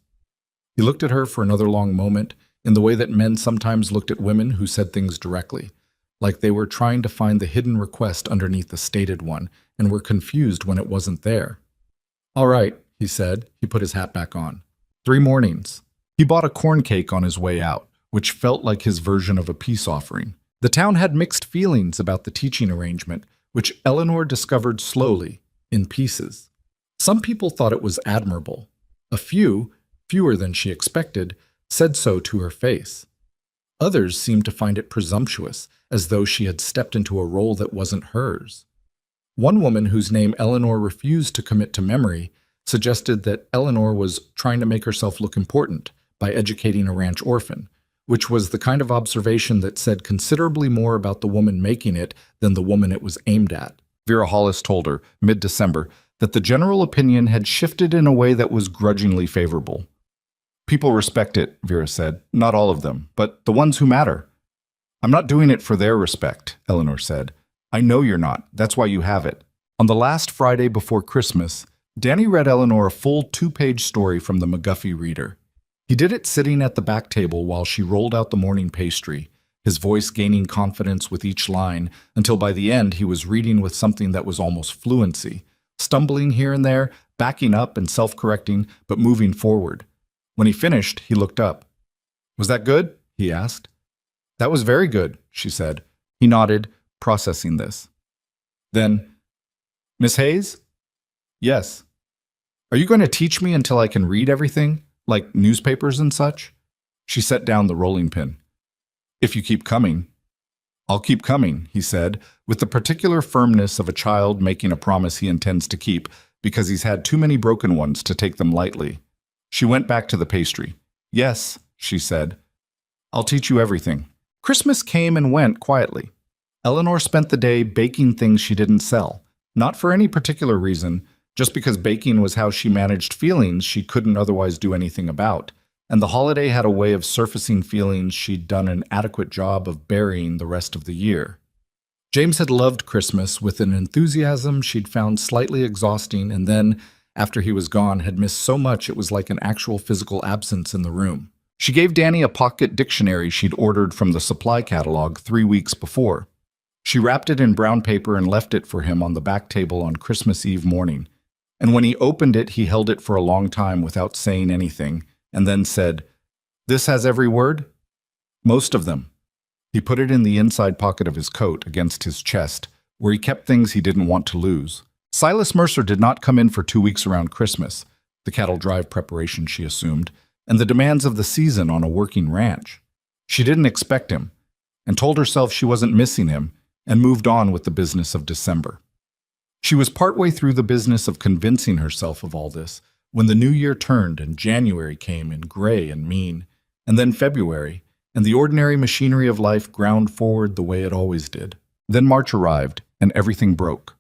He looked at her for another long moment, in the way that men sometimes looked at women who said things directly, like they were trying to find the hidden request underneath the stated one and were confused when it wasn't there. "All right," he said. He put his hat back on. 3 mornings. He bought a corn cake on his way out, which felt like his version of a peace offering. The town had mixed feelings about the teaching arrangement, which Eleanor discovered slowly, in pieces. Some people thought it was admirable. A few, fewer than she expected, said so to her face. Others seemed to find it presumptuous, as though she had stepped into a role that wasn't hers. One woman, whose name Eleanor refused to commit to memory, suggested that Eleanor was trying to make herself look important by educating a ranch orphan, which was the kind of observation that said considerably more about the woman making it than the woman it was aimed at. Vera Hollis told her, mid-December, that the general opinion had shifted in a way that was grudgingly favorable. "People respect it," Vera said. "Not all of them, but the ones who matter." "I'm not doing it for their respect," Eleanor said. "I know you're not. That's why you have it." On the last Friday before Christmas, Danny read Eleanor a full 2-page story from the McGuffey Reader. He did it sitting at the back table while she rolled out the morning pastry, his voice gaining confidence with each line, until by the end he was reading with something that was almost fluency, stumbling here and there, backing up and self-correcting, but moving forward. When he finished, he looked up. "Was that good?" he asked. "That was very good," she said. He nodded, processing this. Then, "Miss Hayes?" "Yes." "Are you going to teach me until I can read everything, like newspapers and such?" She set down the rolling pin. "If you keep coming." "I'll keep coming," he said, with the particular firmness of a child making a promise he intends to keep because he's had too many broken ones to take them lightly. She went back to the pastry. "Yes," she said. "I'll teach you everything." Christmas came and went quietly. Eleanor spent the day baking things she didn't sell, not for any particular reason, just because baking was how she managed feelings she couldn't otherwise do anything about, and the holiday had a way of surfacing feelings she'd done an adequate job of burying the rest of the year. James had loved Christmas with an enthusiasm she'd found slightly exhausting, and then, after he was gone, had missed so much it was like an actual physical absence in the room. She gave Danny a pocket dictionary she'd ordered from the supply catalog 3 weeks before. She wrapped it in brown paper and left it for him on the back table on Christmas Eve morning. And when he opened it, he held it for a long time without saying anything, and then said, "This has every word?" "Most of them." He put it in the inside pocket of his coat against his chest, where he kept things he didn't want to lose. Silas Mercer did not come in for 2 weeks around Christmas, the cattle drive preparation she assumed, and the demands of the season on a working ranch. She didn't expect him, and told herself she wasn't missing him, and moved on with the business of December. She was partway through the business of convincing herself of all this, when the new year turned and January came in gray and mean, and then February, and the ordinary machinery of life ground forward the way it always did. Then March arrived, and everything broke.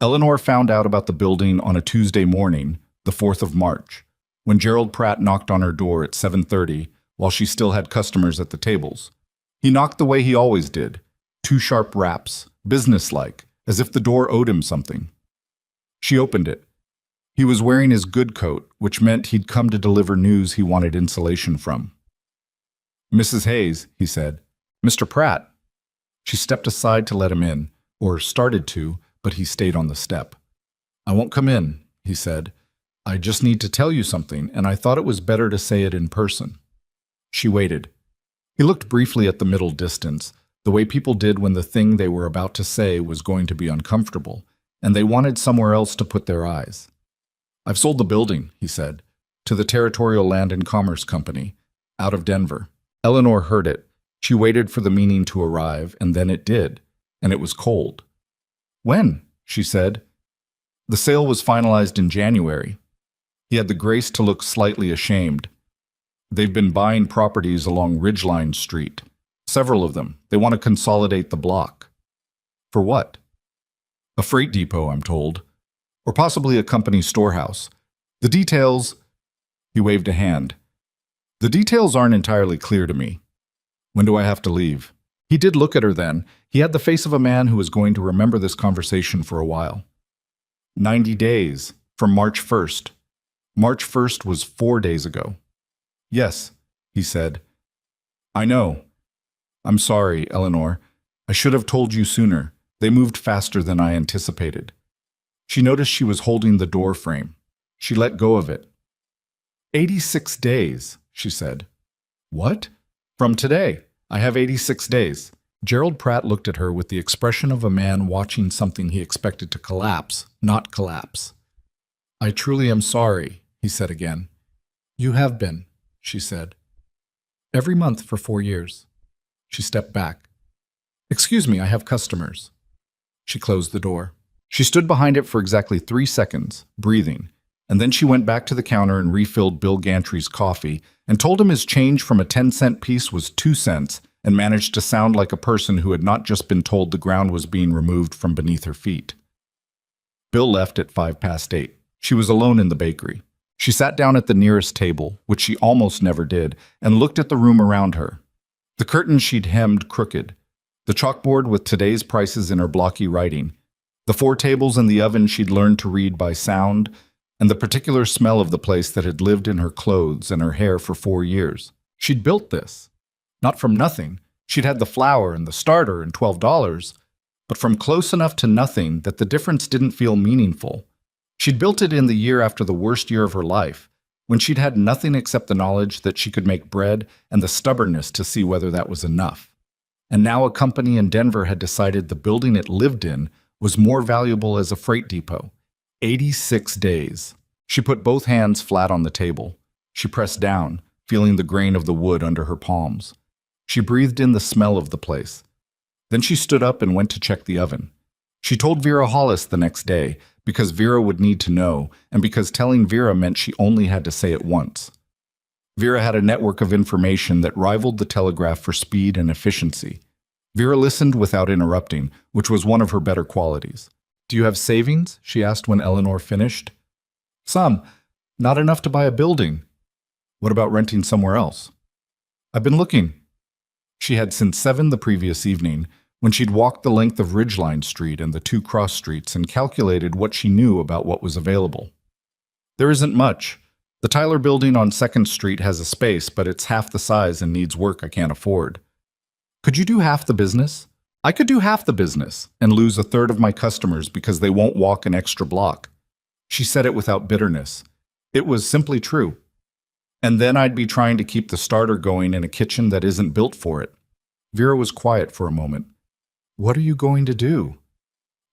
Eleanor found out about the building on a Tuesday morning, the 4th of March, when Gerald Pratt knocked on her door at 7:30 while she still had customers at the tables. He knocked the way he always did, 2 sharp raps, businesslike, as if the door owed him something. She opened it. He was wearing his good coat, which meant he'd come to deliver news he wanted insulation from. "Mrs. Hayes," he said. "Mr. Pratt." She stepped aside to let him in, or started to, but he stayed on the step. "I won't come in," he said. "I just need to tell you something, and I thought it was better to say it in person." She waited. He looked briefly at the middle distance, the way people did when the thing they were about to say was going to be uncomfortable, and they wanted somewhere else to put their eyes. "I've sold the building," he said, "to the Territorial Land and Commerce Company, out of Denver." Eleanor heard it. She waited for the meaning to arrive, and then it did, and it was cold. "When?" she said. "The sale was finalized in January." He had the grace to look slightly ashamed. "They've been buying properties along Ridgeline Street. Several of them. They want to consolidate the block." "For what?" "A freight depot, I'm told. Or possibly a company storehouse. The details—" He waved a hand. "The details aren't entirely clear to me. When do I have to leave?" He did look at her then. He had the face of a man who was going to remember this conversation for a while. 90 days, from March 1st. March 1st was 4 days ago. "Yes," he said. "I know. I'm sorry, Eleanor. I should have told you sooner. They moved faster than I anticipated." She noticed she was holding the door frame. She let go of it. 86 days, she said. "What?" "From today. I have 86 days. Gerald Pratt looked at her with the expression of a man watching something he expected to collapse, not collapse. "I truly am sorry," he said again. "You have been," she said. "Every month for 4 years." She stepped back. "Excuse me, I have customers." She closed the door. She stood behind it for exactly 3 seconds, breathing, and then she went back to the counter and refilled Bill Gantry's coffee and told him his change from a 10-cent piece was 2 cents and managed to sound like a person who had not just been told the ground was being removed from beneath her feet. Bill left at 8:05. She was alone in the bakery. She sat down at the nearest table, which she almost never did, and looked at the room around her. The curtains she'd hemmed crooked, the chalkboard with today's prices in her blocky writing, the 4 tables and the oven she'd learned to read by sound, and the particular smell of the place that had lived in her clothes and her hair for 4 years. She'd built this. Not from nothing. She'd had the flour and the starter and $12, but from close enough to nothing that the difference didn't feel meaningful. She'd built it in the year after the worst year of her life, when she'd had nothing except the knowledge that she could make bread and the stubbornness to see whether that was enough. And now a company in Denver had decided the building it lived in was more valuable as a freight depot. 86 days. She put both hands flat on the table. She pressed down, feeling the grain of the wood under her palms. She breathed in the smell of the place. Then she stood up and went to check the oven. She told Vera Hollis the next day, because Vera would need to know, and because telling Vera meant she only had to say it once. Vera had a network of information that rivaled the telegraph for speed and efficiency. Vera listened without interrupting, which was one of her better qualities. "Do you have savings?" she asked when Eleanor finished. "Some. Not enough to buy a building." "What about renting somewhere else?" "I've been looking." She had since 7 the previous evening, when she'd walked the length of Ridgeline Street and the 2 cross streets and calculated what she knew about what was available. "There isn't much. The Tyler building on 2nd Street has a space, but it's half the size and needs work I can't afford." "Could you do half the business?" "I could do half the business and lose 1/3 of my customers because they won't walk an extra block." She said it without bitterness. It was simply true. "And then I'd be trying to keep the starter going in a kitchen that isn't built for it." Vera was quiet for a moment. "What are you going to do?"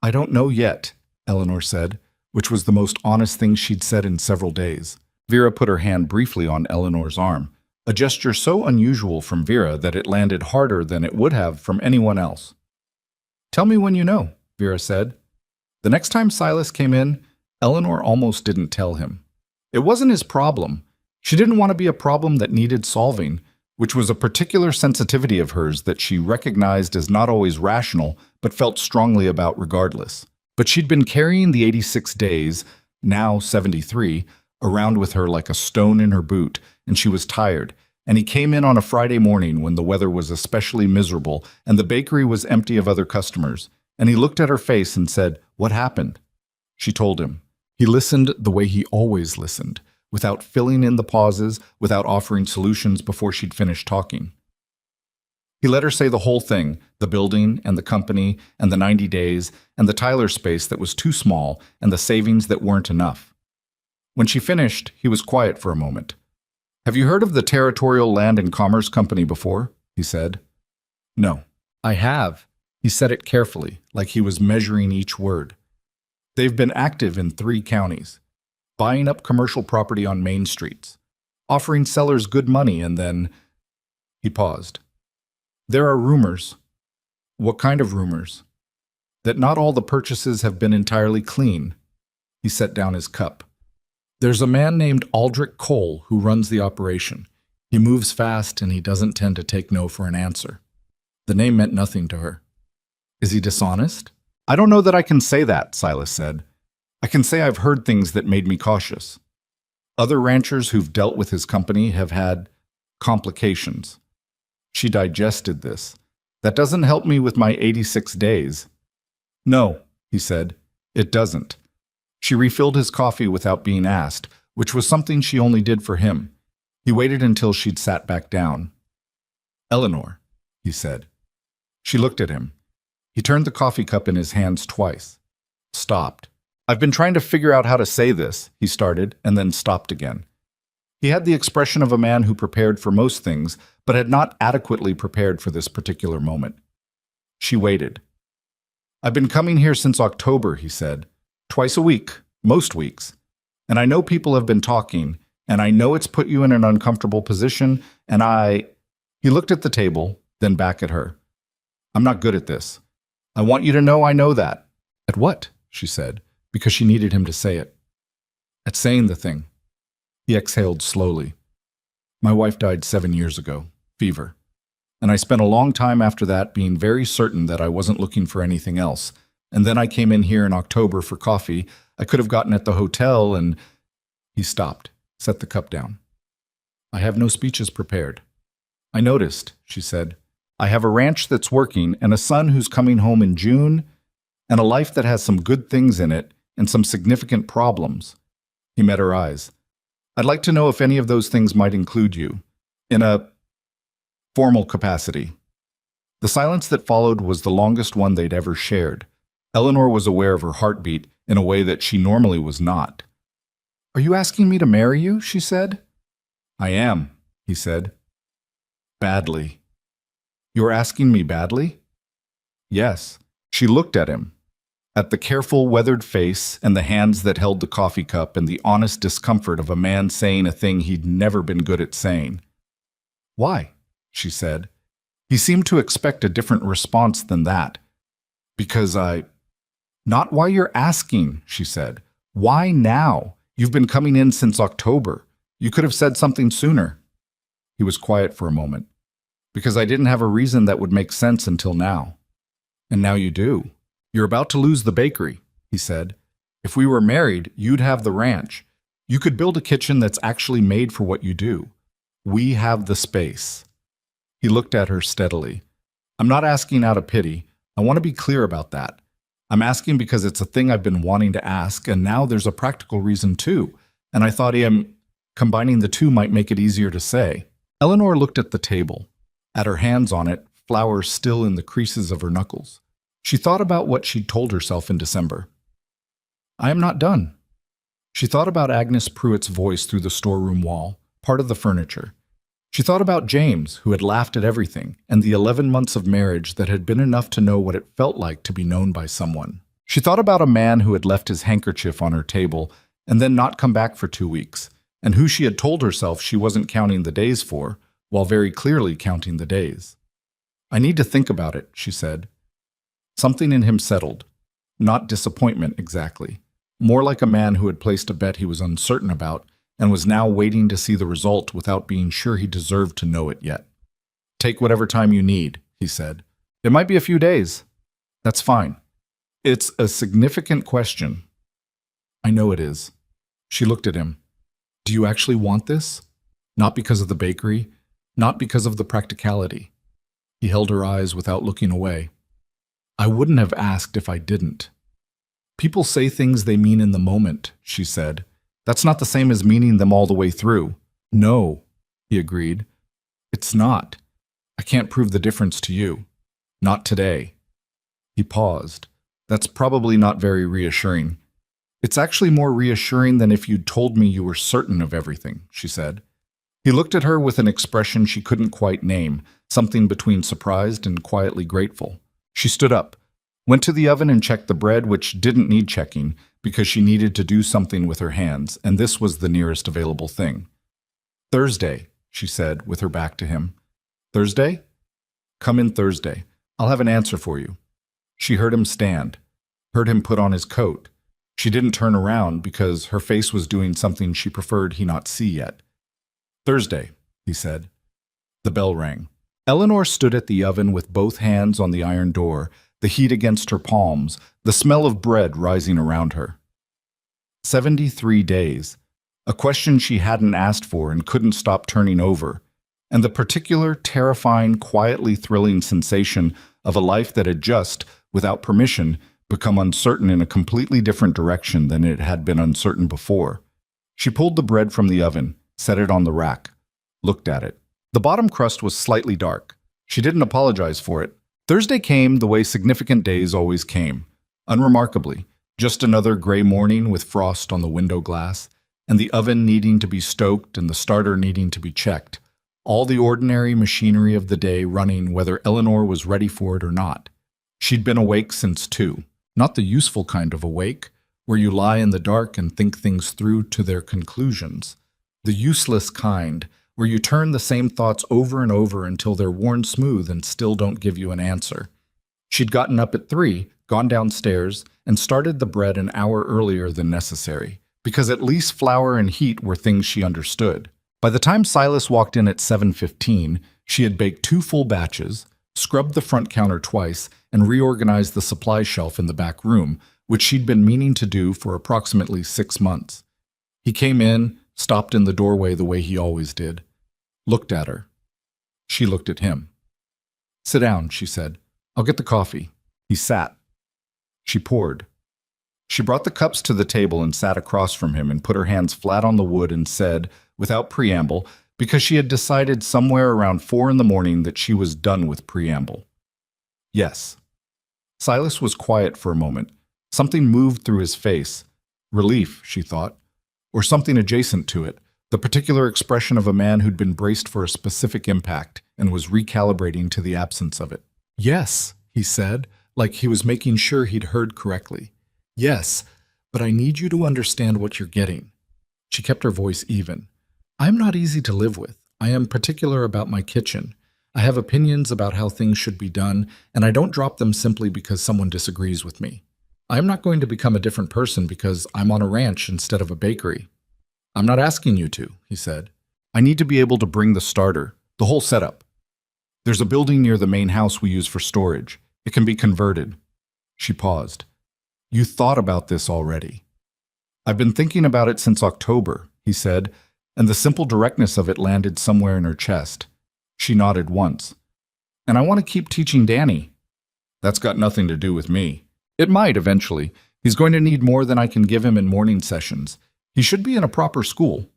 "I don't know yet," Eleanor said, which was the most honest thing she'd said in several days. Vera put her hand briefly on Eleanor's arm, a gesture so unusual from Vera that it landed harder than it would have from anyone else. "Tell me when you know," Vera said. The next time Silas came in, Eleanor almost didn't tell him. It wasn't his problem. She didn't want to be a problem that needed solving, which was a particular sensitivity of hers that she recognized as not always rational, but felt strongly about regardless. But she'd been carrying the 86 days, now 73, around with her like a stone in her boot, and she was tired. And he came in on a Friday morning when the weather was especially miserable and the bakery was empty of other customers. And he looked at her face and said, "What happened?" She told him. He listened the way he always listened, without filling in the pauses, without offering solutions before she'd finished talking. He let her say the whole thing, the building and the company and the 90 days and the Tyler space that was too small and the savings that weren't enough. When she finished, he was quiet for a moment. "Have you heard of the Territorial Land and Commerce Company before?" he said. "No." "I have." He said it carefully, like he was measuring each word. "They've been active in 3 counties, buying up commercial property on main streets, offering sellers good money, and then—" He paused. "There are rumors." "What kind of rumors?" "That not all the purchases have been entirely clean." He set down his cup. "There's a man named Aldrich Cole who runs the operation. He moves fast and he doesn't tend to take no for an answer." The name meant nothing to her. "Is he dishonest?" "I don't know that I can say that," Silas said. "I can say I've heard things that made me cautious. Other ranchers who've dealt with his company have had complications." She digested this. "That doesn't help me with my 86 days." "No," he said, "it doesn't." She refilled his coffee without being asked, which was something she only did for him. He waited until she'd sat back down. "Eleanor," he said. She looked at him. He turned the coffee cup in his hands twice. Stopped. "I've been trying to figure out how to say this," he started, and then stopped again. He had the expression of a man who prepared for most things, but had not adequately prepared for this particular moment. She waited. "I've been coming here since October," he said. "Twice a week, most weeks. And I know people have been talking, and I know it's put you in an uncomfortable position, and I—" He looked at the table, then back at her. "I'm not good at this. I want you to know I know that." "At what?" she said, because she needed him to say it. "At saying the thing." He exhaled slowly. "My wife died 7 years ago, fever. And I spent a long time after that being very certain that I wasn't looking for anything else. And then I came in here in October for coffee. I could have gotten at the hotel and—" He stopped, set the cup down. "I have no speeches prepared." "I noticed," she said. "I have a ranch that's working and a son who's coming home in June and a life that has some good things in it and some significant problems." He met her eyes. "I'd like to know if any of those things might include you, in a formal capacity." The silence that followed was the longest one they'd ever shared. Eleanor was aware of her heartbeat in a way that she normally was not. "Are you asking me to marry you?" she said. "I am," he said. "Badly." "You're asking me badly?" "Yes." She looked at him, at the careful, weathered face and the hands that held the coffee cup and the honest discomfort of a man saying a thing he'd never been good at saying. "Why?" she said. He seemed to expect a different response than that. "Because I—" "Not why you're asking," she said. "Why now? You've been coming in since October. You could have said something sooner." He was quiet for a moment. "Because I didn't have a reason that would make sense until now." "And now you do. You're about to lose the bakery," he said. "If we were married, you'd have the ranch. You could build a kitchen that's actually made for what you do. We have the space." He looked at her steadily. "I'm not asking out of pity. I want to be clear about that. I'm asking because it's a thing I've been wanting to ask, and now there's a practical reason too. And I thought combining the two might make it easier to say." Eleanor looked at the table, at her hands on it, flowers still in the creases of her knuckles. She thought about what she'd told herself in December. "I am not done." She thought about Agnes Pruitt's voice through the storeroom wall, part of the furniture. She thought about James, who had laughed at everything, and the 11 months of marriage that had been enough to know what it felt like to be known by someone. She thought about a man who had left his handkerchief on her table and then not come back for 2 weeks, and who she had told herself she wasn't counting the days for, while very clearly counting the days. "I need to think about it," she said. Something in him settled. Not disappointment exactly. More like a man who had placed a bet he was uncertain about and was now waiting to see the result without being sure he deserved to know it yet. "Take whatever time you need," he said. "It might be a few days." "That's fine." It's a significant question. I know it is. She looked at him. Do you actually want this? Not because of the bakery, not because of the practicality. He held her eyes without looking away. I wouldn't have asked if I didn't. People say things they mean in the moment, she said. That's not the same as meaning them all the way through. No, he agreed. It's not. I can't prove the difference to you. Not today. He paused. That's probably not very reassuring. It's actually more reassuring than if you'd told me you were certain of everything, she said. He looked at her with an expression she couldn't quite name, something between surprised and quietly grateful. She stood up, went to the oven and checked the bread, which didn't need checking because she needed to do something with her hands, and this was the nearest available thing. Thursday, she said, with her back to him. Thursday? Come in Thursday. I'll have an answer for you. She heard him stand, heard him put on his coat. She didn't turn around because her face was doing something she preferred he not see yet. Thursday, he said. The bell rang. Eleanor stood at the oven with both hands on the iron door, the heat against her palms, the smell of bread rising around her. 73 days. A question she hadn't asked for and couldn't stop turning over, and the particular, terrifying, quietly thrilling sensation of a life that had just, without permission, become uncertain in a completely different direction than it had been uncertain before. She pulled the bread from the oven, set it on the rack, looked at it. The bottom crust was slightly dark. She didn't apologize for it. Thursday came the way significant days always came, unremarkably, just another gray morning with frost on the window glass, and the oven needing to be stoked and the starter needing to be checked. All the ordinary machinery of the day running whether Eleanor was ready for it or not. She'd been awake since 2, not the useful kind of awake, where you lie in the dark and think things through to their conclusions. The useless kind, where you turn the same thoughts over and over until they're worn smooth and still don't give you an answer. She'd gotten up at 3, gone downstairs, and started the bread an hour earlier than necessary, because at least flour and heat were things she understood. By the time Silas walked in at 7:15, she had baked 2 full batches, scrubbed the front counter twice, and reorganized the supply shelf in the back room, which she'd been meaning to do for approximately 6 months. He came in, stopped in the doorway the way he always did, looked at her. She looked at him. Sit down, she said. I'll get the coffee. He sat. She poured. She brought the cups to the table and sat across from him and put her hands flat on the wood and said, without preamble, because she had decided somewhere around 4 in the morning that she was done with preamble. Yes. Silas was quiet for a moment. Something moved through his face. Relief, she thought, or something adjacent to it, the particular expression of a man who'd been braced for a specific impact and was recalibrating to the absence of it. Yes, he said, like he was making sure he'd heard correctly. Yes, but I need you to understand what you're getting. She kept her voice even. I'm not easy to live with. I am particular about my kitchen. I have opinions about how things should be done, and I don't drop them simply because someone disagrees with me. I'm not going to become a different person because I'm on a ranch instead of a bakery. I'm not asking you to, he said. I need to be able to bring the starter, the whole setup. There's a building near the main house we use for storage. It can be converted. She paused. You thought about this already. I've been thinking about it since October, he said, and the simple directness of it landed somewhere in her chest. She nodded once. And I want to keep teaching Danny. That's got nothing to do with me. It might eventually. He's going to need more than I can give him in morning sessions. He should be in a proper school.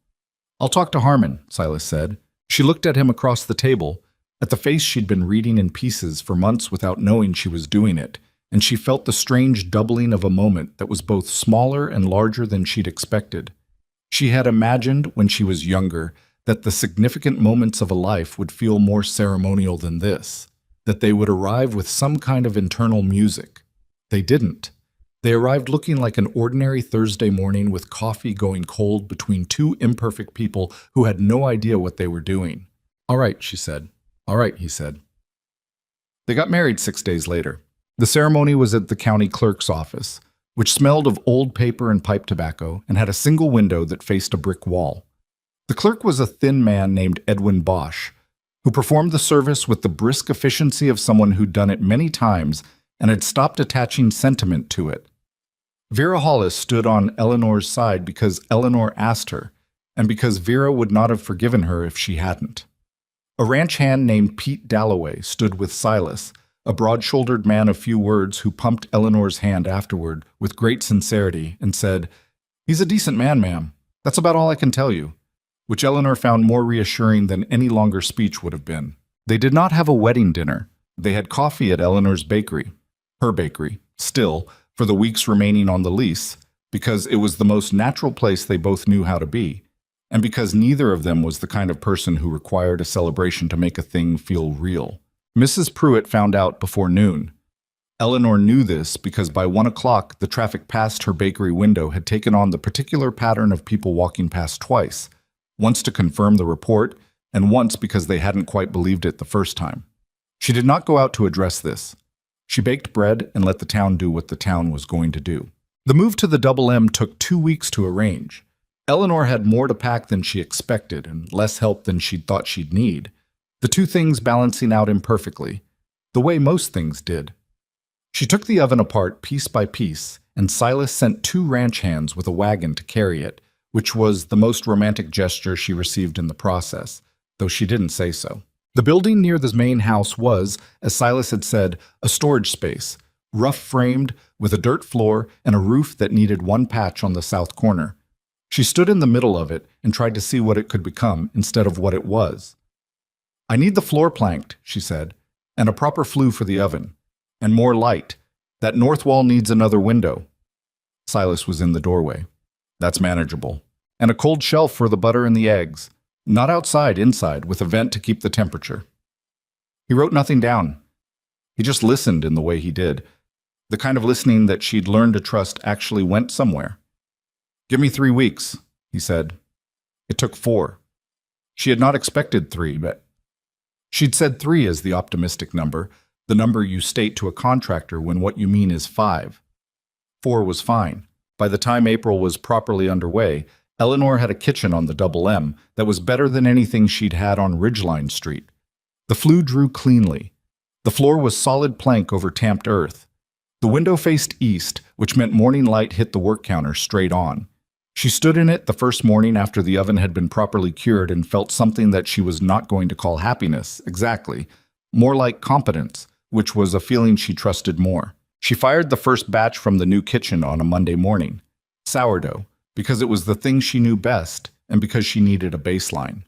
I'll talk to Harmon, Silas said. She looked at him across the table, at the face she'd been reading in pieces for months without knowing she was doing it, and she felt the strange doubling of a moment that was both smaller and larger than she'd expected. She had imagined, when she was younger, that the significant moments of a life would feel more ceremonial than this, that they would arrive with some kind of internal music. They didn't. They arrived looking like an ordinary Thursday morning with coffee going cold between 2 imperfect people who had no idea what they were doing. All right, she said. All right, he said. They got married 6 days later. The ceremony was at the county clerk's office, which smelled of old paper and pipe tobacco and had a single window that faced a brick wall. The clerk was a thin man named Edwin Bosch, who performed the service with the brisk efficiency of someone who'd done it many times and had stopped attaching sentiment to it. Vera Hollis stood on Eleanor's side because Eleanor asked her, and because Vera would not have forgiven her if she hadn't. A ranch hand named Pete Dalloway stood with Silas, a broad-shouldered man of few words who pumped Eleanor's hand afterward with great sincerity and said, "He's a decent man, ma'am. That's about all I can tell you," which Eleanor found more reassuring than any longer speech would have been. They did not have a wedding dinner. They had coffee at Eleanor's bakery, her bakery, still, for the weeks remaining on the lease, because it was the most natural place they both knew how to be, and because neither of them was the kind of person who required a celebration to make a thing feel real. Mrs. Pruitt found out before noon. Eleanor knew this because by 1 o'clock the traffic past her bakery window had taken on the particular pattern of people walking past twice, once to confirm the report, and once because they hadn't quite believed it the first time. She did not go out to address this. She baked bread and let the town do what the town was going to do. The move to the Double M took 2 weeks to arrange. Eleanor had more to pack than she expected and less help than she'd thought she'd need, the two things balancing out imperfectly, the way most things did. She took the oven apart piece by piece, and Silas sent 2 ranch hands with a wagon to carry it, which was the most romantic gesture she received in the process, though she didn't say so. The building near the main house was, as Silas had said, a storage space, rough-framed, with a dirt floor and a roof that needed one patch on the south corner. She stood in the middle of it and tried to see what it could become instead of what it was. "I need the floor planked," she said, "and a proper flue for the oven. And more light. That north wall needs another window." Silas was in the doorway. "That's manageable. And a cold shelf for the butter and the eggs. Not outside, inside, with a vent to keep the temperature." He wrote nothing down. He just listened in the way he did. The kind of listening that she'd learned to trust actually went somewhere. "Give me 3 weeks," he said. It took 4. She had not expected 3, but she'd said 3 as the optimistic number, the number you state to a contractor when what you mean is 5. 4 was fine. By the time April was properly underway, Eleanor had a kitchen on the Double M that was better than anything she'd had on Ridgeline Street. The flue drew cleanly. The floor was solid plank over tamped earth. The window faced east, which meant morning light hit the work counter straight on. She stood in it the first morning after the oven had been properly cured and felt something that she was not going to call happiness, exactly, more like competence, which was a feeling she trusted more. She fired the first batch from the new kitchen on a Monday morning. Sourdough, because it was the thing she knew best and because she needed a baseline.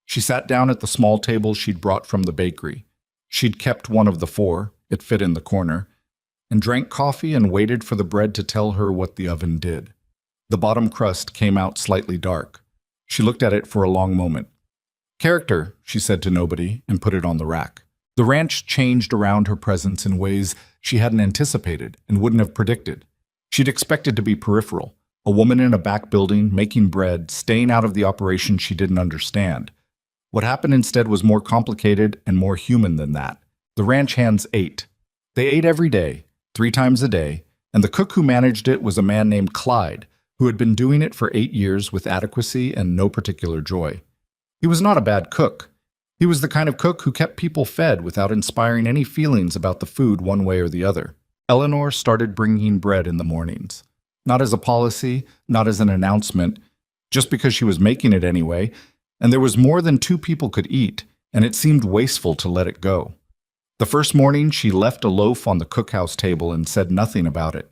She sat down at the small table she'd brought from the bakery. She'd kept one of the 4, it fit in the corner, and drank coffee and waited for the bread to tell her what the oven did. The bottom crust came out slightly dark. She looked at it for a long moment. "Character," she said to nobody, and put it on the rack. The ranch changed around her presence in ways she hadn't anticipated and wouldn't have predicted. She'd expected to be peripheral, a woman in a back building, making bread, staying out of the operation she didn't understand. What happened instead was more complicated and more human than that. The ranch hands ate. They ate every day, 3 times a day, and the cook who managed it was a man named Clyde, who had been doing it for 8 years with adequacy and no particular joy. He was not a bad cook. He was the kind of cook who kept people fed without inspiring any feelings about the food one way or the other. Eleanor started bringing bread in the mornings. Not as a policy, not as an announcement, just because she was making it anyway, and there was more than 2 people could eat, and it seemed wasteful to let it go. The first morning, she left a loaf on the cookhouse table and said nothing about it.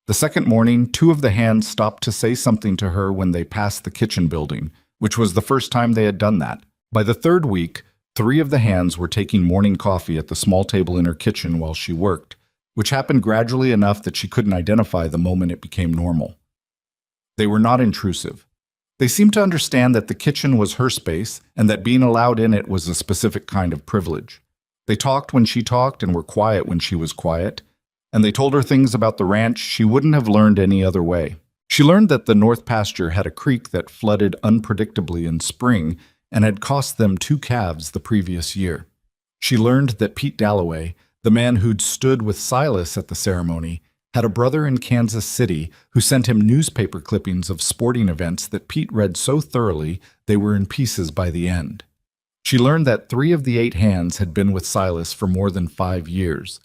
The second morning, 2 of the hands stopped to say something to her when they passed the kitchen building, which was the first time they had done that. By the 3rd week, 3 of the hands were taking morning coffee at the small table in her kitchen while she worked, which happened gradually enough that she couldn't identify the moment it became normal. They were not intrusive. They seemed to understand that the kitchen was her space and that being allowed in it was a specific kind of privilege. They talked when she talked and were quiet when she was quiet, and they told her things about the ranch she wouldn't have learned any other way. She learned that the North Pasture had a creek that flooded unpredictably in spring and had cost them 2 calves the previous year. She learned that Pete Dalloway, the man who'd stood with Silas at the ceremony, had a brother in Kansas City who sent him newspaper clippings of sporting events that Pete read so thoroughly they were in pieces by the end. She learned that 3 of the 8 hands had been with Silas for more than 5 years.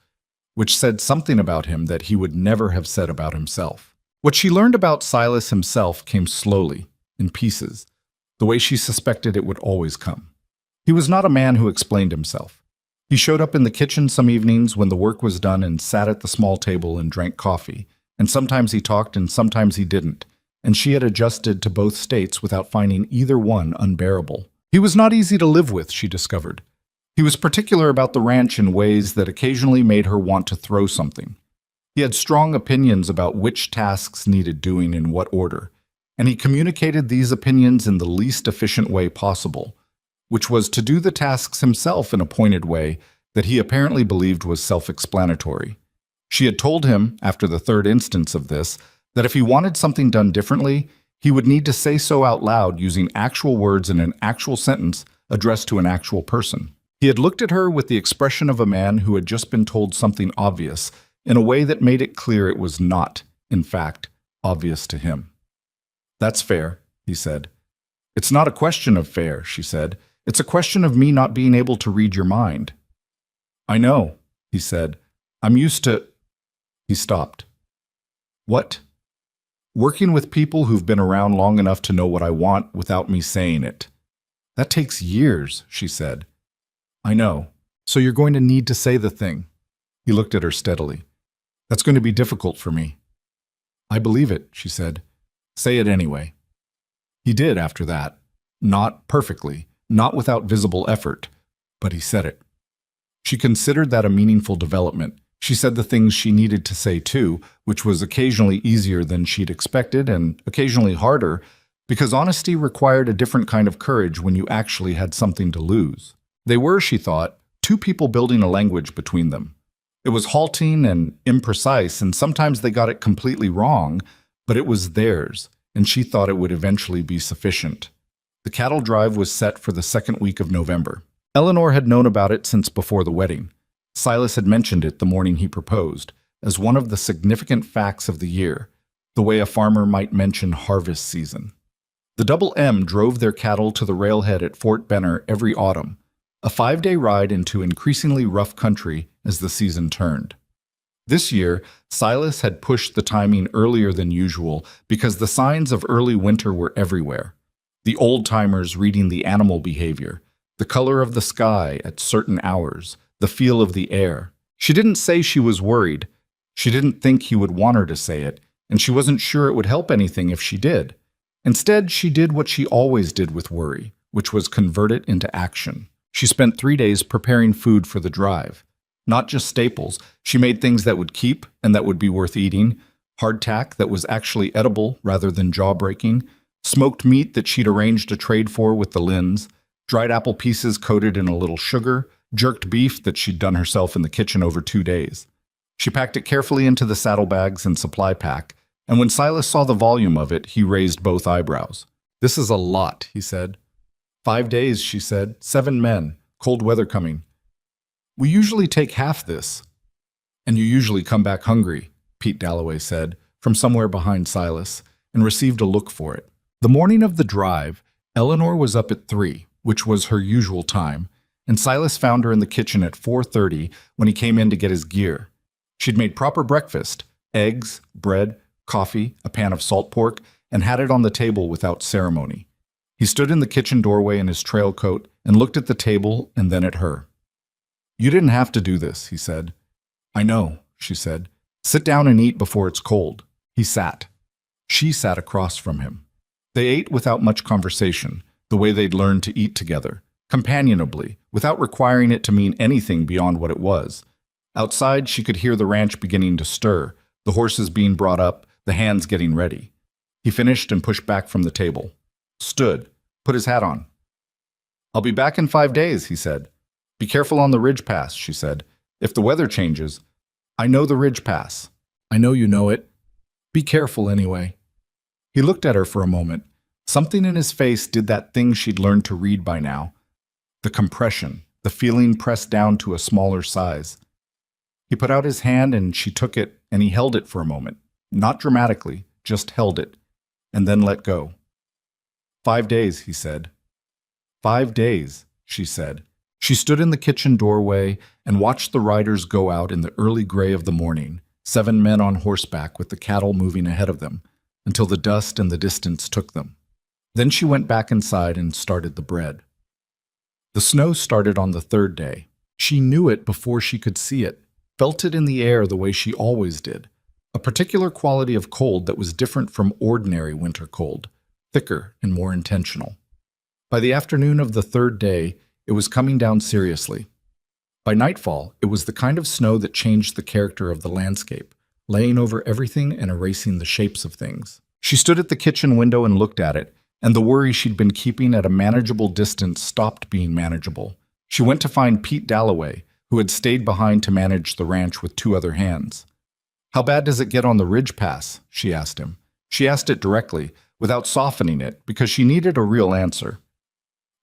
which said something about him that he would never have said about himself. What she learned about Silas himself came slowly, in pieces, the way she suspected it would always come. He was not a man who explained himself. He showed up in the kitchen some evenings when the work was done and sat at the small table and drank coffee, and sometimes he talked and sometimes he didn't, and she had adjusted to both states without finding either one unbearable. He was not easy to live with, she discovered. He was particular about the ranch in ways that occasionally made her want to throw something. He had strong opinions about which tasks needed doing in what order, and he communicated these opinions in the least efficient way possible, which was to do the tasks himself in a pointed way that he apparently believed was self-explanatory. She had told him, after the third instance of this, that if he wanted something done differently, he would need to say so out loud using actual words in an actual sentence addressed to an actual person. He had looked at her with the expression of a man who had just been told something obvious in a way that made it clear it was not, in fact, obvious to him. "That's fair," he said. "It's not a question of fair," she said. "It's a question of me not being able to read your mind." "I know," he said. "I'm used to—" He stopped. "What?" "Working with people who've been around long enough to know what I want without me saying it." "That takes years," she said. "I know. So you're going to need to say the thing." He looked at her steadily. "That's going to be difficult for me." "I believe it," she said. "Say it anyway." He did after that. Not perfectly, not without visible effort, but he said it. She considered that a meaningful development. She said the things she needed to say too, which was occasionally easier than she'd expected and occasionally harder, because honesty required a different kind of courage when you actually had something to lose. They were, she thought, two people building a language between them. It was halting and imprecise, and sometimes they got it completely wrong, but it was theirs, and she thought it would eventually be sufficient. The cattle drive was set for the second week of November. Eleanor had known about it since before the wedding. Silas had mentioned it the morning he proposed, as one of the significant facts of the year, the way a farmer might mention harvest season. The Double M drove their cattle to the railhead at Fort Benner every autumn, a 5-day ride into increasingly rough country as the season turned. This year, Silas had pushed the timing earlier than usual because the signs of early winter were everywhere. The old-timers reading the animal behavior, the color of the sky at certain hours, the feel of the air. She didn't say she was worried. She didn't think he would want her to say it, and she wasn't sure it would help anything if she did. Instead, she did what she always did with worry, which was convert it into action. She spent 3 days preparing food for the drive. Not just staples, she made things that would keep and that would be worth eating, hardtack that was actually edible rather than jaw-breaking, smoked meat that she'd arranged a trade for with the Lynns, dried apple pieces coated in a little sugar, jerked beef that she'd done herself in the kitchen over 2 days. She packed it carefully into the saddlebags and supply pack, and when Silas saw the volume of it, he raised both eyebrows. "This is a lot," he said. 5 days, she said. 7 men. Cold weather coming. "We usually take half this." "And you usually come back hungry," Pete Dalloway said, from somewhere behind Silas, and received a look for it. The morning of the drive, Eleanor was up at 3, which was her usual time, and Silas found her in the kitchen at 4:30 when he came in to get his gear. She'd made proper breakfast, eggs, bread, coffee, a pan of salt pork, and had it on the table without ceremony. He stood in the kitchen doorway in his trail coat and looked at the table and then at her. "You didn't have to do this," he said. "I know," she said. "Sit down and eat before it's cold." He sat. She sat across from him. They ate without much conversation, the way they'd learned to eat together, companionably, without requiring it to mean anything beyond what it was. Outside, she could hear the ranch beginning to stir, the horses being brought up, the hands getting ready. He finished and pushed back from the table. Stood, put his hat on. "I'll be back in 5 days," he said. "Be careful on the ridge pass," she said. "If the weather changes—" "I know the ridge pass." "I know you know it. Be careful anyway." He looked at her for a moment. Something in his face did that thing she'd learned to read by now. The compression, the feeling pressed down to a smaller size. He put out his hand and she took it, and he held it for a moment. Not dramatically, just held it, and then let go. 5 days, he said. 5 days, she said. She stood in the kitchen doorway and watched the riders go out in the early gray of the morning, 7 men on horseback with the cattle moving ahead of them, until the dust and the distance took them. Then she went back inside and started the bread. The snow started on the 3rd day. She knew it before she could see it, felt it in the air the way she always did, a particular quality of cold that was different from ordinary winter cold, thicker and more intentional. By the afternoon of the 3rd day, it was coming down seriously. By nightfall, it was the kind of snow that changed the character of the landscape, laying over everything and erasing the shapes of things. She stood at the kitchen window and looked at it, and the worry she'd been keeping at a manageable distance stopped being manageable. She went to find Pete Dalloway, who had stayed behind to manage the ranch with 2 other hands. "How bad does it get on the ridge pass?" she asked him. She asked it directly, without softening it, because she needed a real answer.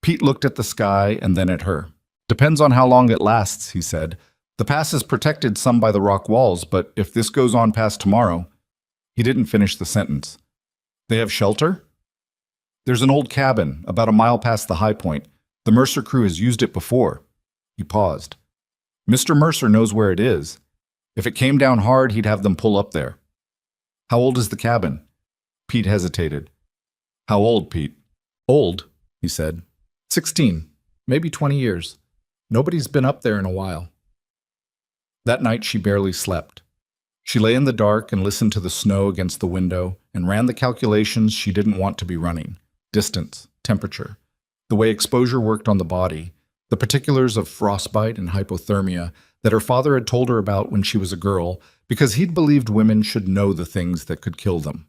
Pete looked at the sky and then at her. "Depends on how long it lasts," he said. "The pass is protected some by the rock walls, but if this goes on past tomorrow—" He didn't finish the sentence. "They have shelter?" "There's an old cabin, about a mile past the high point. The Mercer crew has used it before." He paused. "Mr. Mercer knows where it is. If it came down hard, he'd have them pull up there." "How old is the cabin?" Pete hesitated. "How old, Pete?" "Old," he said. 16, maybe 20 years. Nobody's been up there in a while." That night she barely slept. She lay in the dark and listened to the snow against the window and ran the calculations she didn't want to be running. Distance, temperature, the way exposure worked on the body, the particulars of frostbite and hypothermia that her father had told her about when she was a girl because he'd believed women should know the things that could kill them.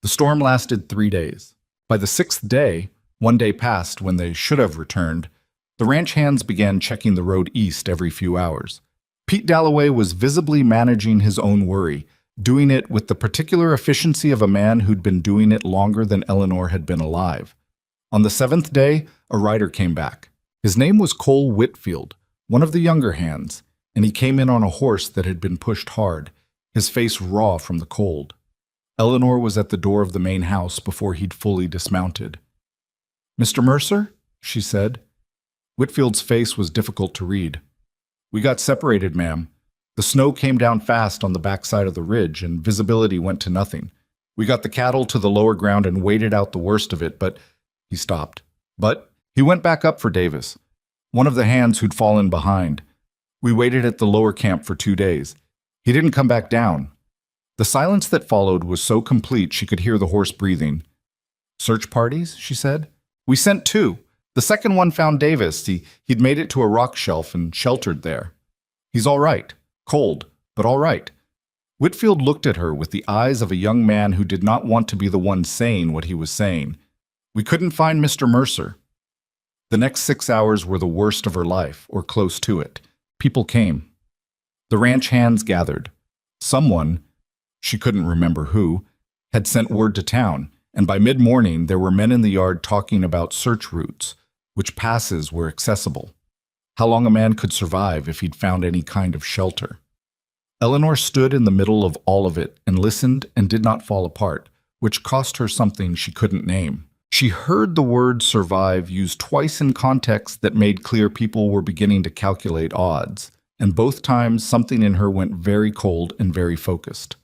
The storm lasted 3 days. By the 6th day, 1 day passed when they should have returned, the ranch hands began checking the road east every few hours. Pete Dalloway was visibly managing his own worry, doing it with the particular efficiency of a man who'd been doing it longer than Eleanor had been alive. On the 7th day, a rider came back. His name was Cole Whitfield, one of the younger hands, and he came in on a horse that had been pushed hard, his face raw from the cold. Eleanor was at the door of the main house before he'd fully dismounted. "Mr. Mercer?" she said. Whitfield's face was difficult to read. "We got separated, ma'am. The snow came down fast on the backside of the ridge, and visibility went to nothing. We got the cattle to the lower ground and waited out the worst of it, but—" He stopped. "But—" He went back up for Davis, one of the hands who'd fallen behind. "We waited at the lower camp for 2 days. He didn't come back down." The silence that followed was so complete she could hear the horse breathing. "Search parties?" she said. "We sent 2. The second one found Davis. He'd made it to a rock shelf and sheltered there. He's all right. Cold, but all right." Whitfield looked at her with the eyes of a young man who did not want to be the one saying what he was saying. "We couldn't find Mr. Mercer." The next 6 hours were the worst of her life, or close to it. People came. The ranch hands gathered. Someone, she couldn't remember who, had sent word to town, and by mid-morning there were men in the yard talking about search routes, which passes were accessible, how long a man could survive if he'd found any kind of shelter. Eleanor stood in the middle of all of it and listened and did not fall apart, which cost her something she couldn't name. She heard the word survive used twice in context that made clear people were beginning to calculate odds, and both times something in her went very cold and very focused.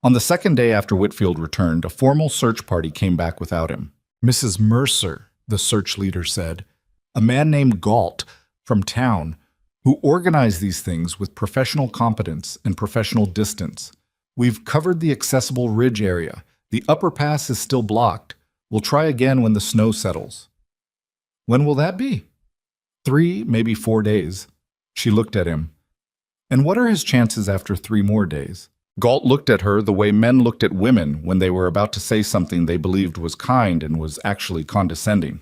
On the 2nd day after Whitfield returned, a formal search party came back without him. "Mrs. Mercer," the search leader said, "a man named Galt from town, who organized these things with professional competence and professional distance. We've covered the accessible ridge area. The upper pass is still blocked. We'll try again when the snow settles." "When will that be?" 3, maybe 4 days. She looked at him. "And what are his chances after 3 more days?" Galt looked at her the way men looked at women when they were about to say something they believed was kind and was actually condescending.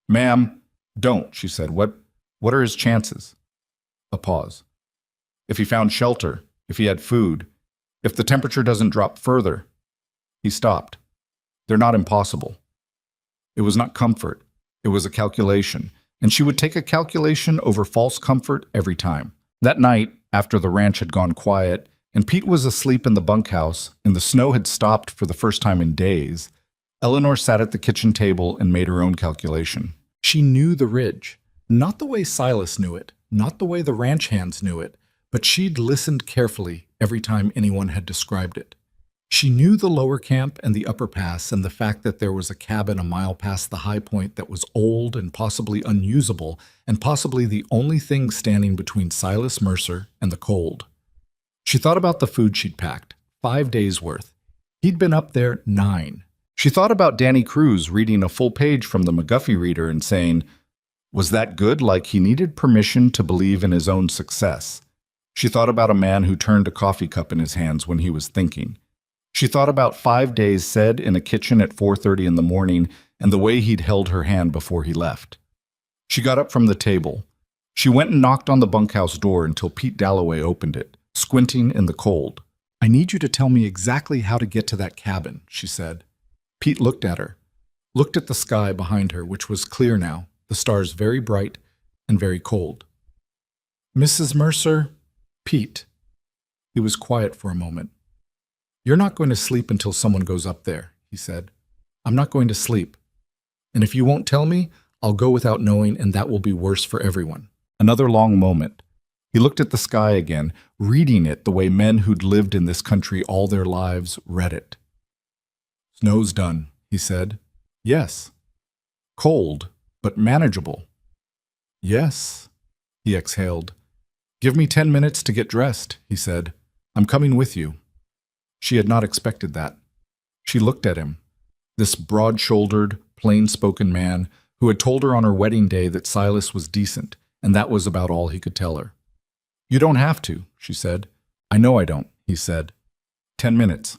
"Ma'am, don't," she said. What are his chances?" A pause. "If he found shelter, if he had food, if the temperature doesn't drop further." He stopped. "They're not impossible." It was not comfort. It was a calculation, and she would take a calculation over false comfort every time. That night, after the ranch had gone quiet, and Pete was asleep in the bunkhouse, and the snow had stopped for the first time in days, Eleanor sat at the kitchen table and made her own calculation. She knew the ridge. Not the way Silas knew it, not the way the ranch hands knew it, but she'd listened carefully every time anyone had described it. She knew the lower camp and the upper pass and the fact that there was a cabin a mile past the high point that was old and possibly unusable and possibly the only thing standing between Silas Mercer and the cold. She thought about the food she'd packed, 5 days' worth. He'd been up there 9. She thought about Danny Cruz reading a full page from the McGuffey reader and saying, was that good? Like he needed permission to believe in his own success. She thought about a man who turned a coffee cup in his hands when he was thinking. She thought about 5 days said in a kitchen at 4:30 in the morning and the way he'd held her hand before he left. She got up from the table. She went and knocked on the bunkhouse door until Pete Dalloway opened it, squinting in the cold. I need you to tell me exactly how to get to that cabin, she said. Pete looked at her, looked at the sky behind her, which was clear now, the stars very bright and very cold. Mrs. Mercer, Pete. He was quiet for a moment. You're not going to sleep until someone goes up there, he said. I'm not going to sleep. And if you won't tell me, I'll go without knowing, and that will be worse for everyone. Another long moment. He looked at the sky again, reading it the way men who'd lived in this country all their lives read it. Snow's done, he said. Yes. Cold, but manageable. Yes, he exhaled. Give me 10 minutes to get dressed, he said. I'm coming with you. She had not expected that. She looked at him, this broad-shouldered, plain-spoken man who had told her on her wedding day that Silas was decent, and that was about all he could tell her. You don't have to, she said. I know I don't, he said. 10 minutes.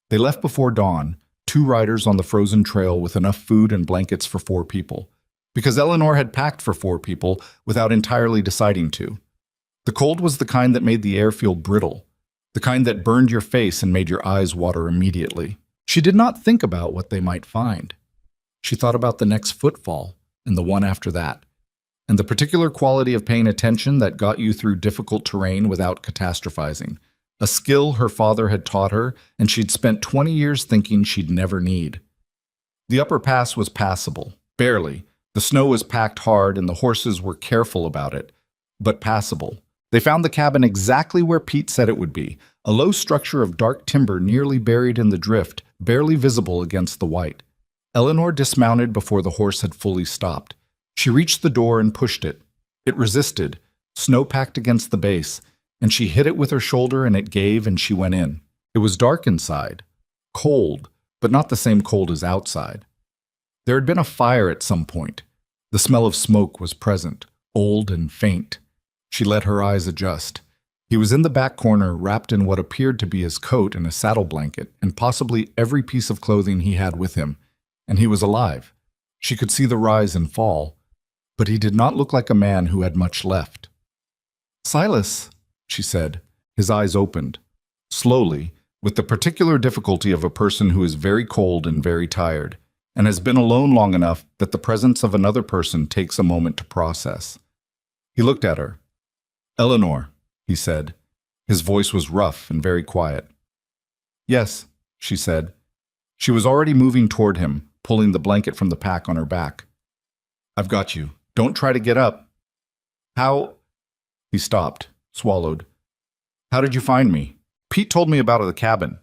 They left before dawn, 2 riders on the frozen trail with enough food and blankets for 4 people, because Eleanor had packed for 4 people without entirely deciding to. The cold was the kind that made the air feel brittle, the kind that burned your face and made your eyes water immediately. She did not think about what they might find. She thought about the next footfall and the one after that, and the particular quality of paying attention that got you through difficult terrain without catastrophizing, a skill her father had taught her and she'd spent 20 years thinking she'd never need. The upper pass was passable, barely. The snow was packed hard and the horses were careful about it, but passable. They found the cabin exactly where Pete said it would be, a low structure of dark timber nearly buried in the drift, barely visible against the white. Eleanor dismounted before the horse had fully stopped. She reached the door and pushed it. It resisted, snow packed against the base, and she hit it with her shoulder and it gave and she went in. It was dark inside, cold, but not the same cold as outside. There had been a fire at some point. The smell of smoke was present, old and faint. She let her eyes adjust. He was in the back corner, wrapped in what appeared to be his coat and a saddle blanket, and possibly every piece of clothing he had with him. And he was alive. She could see the rise and fall, but he did not look like a man who had much left. Silas, she said. His eyes opened. Slowly, with the particular difficulty of a person who is very cold and very tired, and has been alone long enough that the presence of another person takes a moment to process. He looked at her. Eleanor, he said. His voice was rough and very quiet. Yes, she said. She was already moving toward him, pulling the blanket from the pack on her back. I've got you. Don't try to get up. How? He stopped, swallowed. How did you find me? Pete told me about the cabin.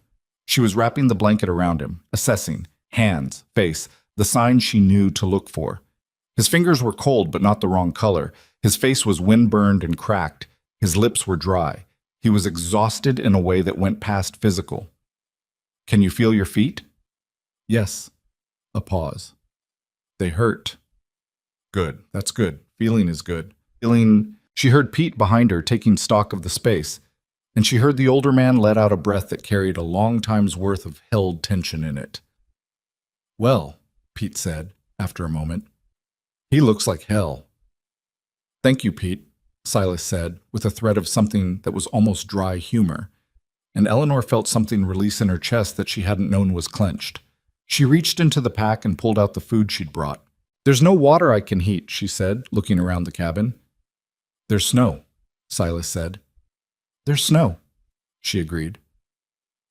She was wrapping the blanket around him, assessing, hands, face, the signs she knew to look for. His fingers were cold but not the wrong color. His face was wind-burned and cracked. His lips were dry. He was exhausted in a way that went past physical. Can you feel your feet? Yes. A pause. They hurt. Good. That's good. Feeling is good. She heard Pete behind her taking stock of the space, and she heard the older man let out a breath that carried a long time's worth of held tension in it. Well, Pete said, after a moment. He looks like hell. Thank you, Pete, Silas said, with a thread of something that was almost dry humor, and Eleanor felt something release in her chest that she hadn't known was clenched. She reached into the pack and pulled out the food she'd brought. There's no water I can heat, she said, looking around the cabin. There's snow, Silas said. There's snow, she agreed.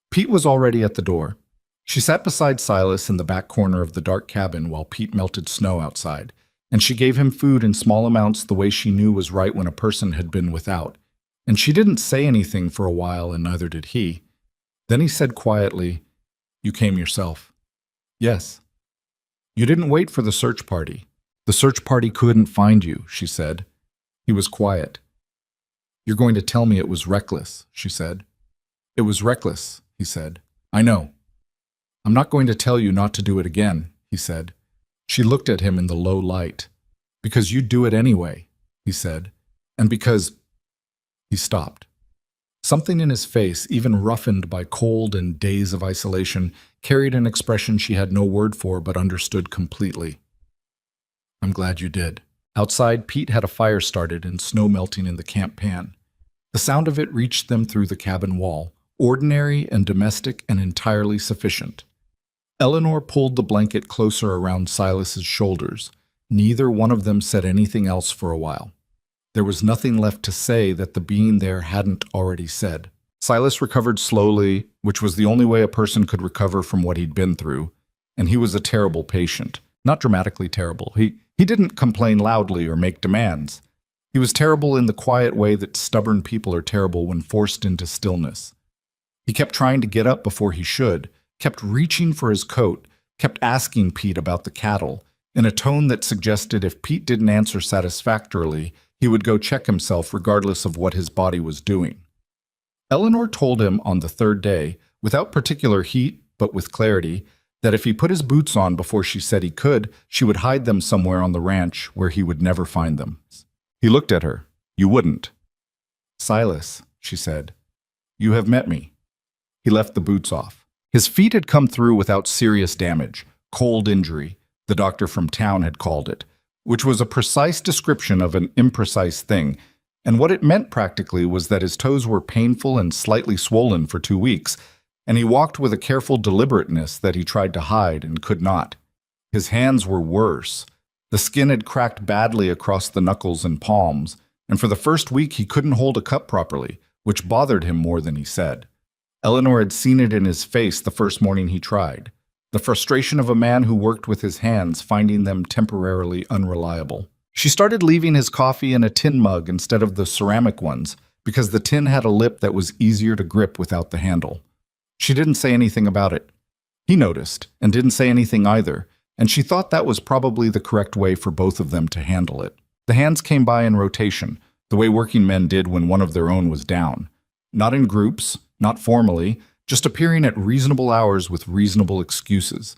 Pete was already at the door. She sat beside Silas in the back corner of the dark cabin while Pete melted snow outside. And she gave him food in small amounts the way she knew was right when a person had been without. And she didn't say anything for a while, and neither did he. Then he said quietly, "You came yourself." "Yes." "You didn't wait for the search party. The search party couldn't find you," she said. He was quiet. "You're going to tell me it was reckless," she said. "It was reckless," he said. "I know." "I'm not going to tell you not to do it again," he said. She looked at him in the low light. "Because you'd do it anyway," he said. "And because—" He stopped. Something in his face, even roughened by cold and days of isolation, carried an expression she had no word for but understood completely. "I'm glad you did." Outside, Pete had a fire started and snow melting in the camp pan. The sound of it reached them through the cabin wall, ordinary and domestic and entirely sufficient. Eleanor pulled the blanket closer around Silas's shoulders. Neither one of them said anything else for a while. There was nothing left to say that the being there hadn't already said. Silas recovered slowly, which was the only way a person could recover from what he'd been through, and he was a terrible patient. Not dramatically terrible. He didn't complain loudly or make demands. He was terrible in the quiet way that stubborn people are terrible when forced into stillness. He kept trying to get up before he should, kept reaching for his coat, kept asking Pete about the cattle, in a tone that suggested if Pete didn't answer satisfactorily, he would go check himself regardless of what his body was doing. Eleanor told him on the third day, without particular heat but with clarity, that if he put his boots on before she said he could, she would hide them somewhere on the ranch where he would never find them. He looked at her. "You wouldn't." "Silas," she said, "you have met me." He left the boots off. His feet had come through without serious damage, cold injury, the doctor from town had called it, which was a precise description of an imprecise thing, and what it meant practically was that his toes were painful and slightly swollen for 2 weeks, and he walked with a careful deliberateness that he tried to hide and could not. His hands were worse. The skin had cracked badly across the knuckles and palms, and for the first week he couldn't hold a cup properly, which bothered him more than he said. Eleanor had seen it in his face the first morning he tried. The frustration of a man who worked with his hands, finding them temporarily unreliable. She started leaving his coffee in a tin mug instead of the ceramic ones, because the tin had a lip that was easier to grip without the handle. She didn't say anything about it. He noticed, and didn't say anything either, and she thought that was probably the correct way for both of them to handle it. The hands came by in rotation, the way working men did when one of their own was down. Not in groups, not formally, just appearing at reasonable hours with reasonable excuses.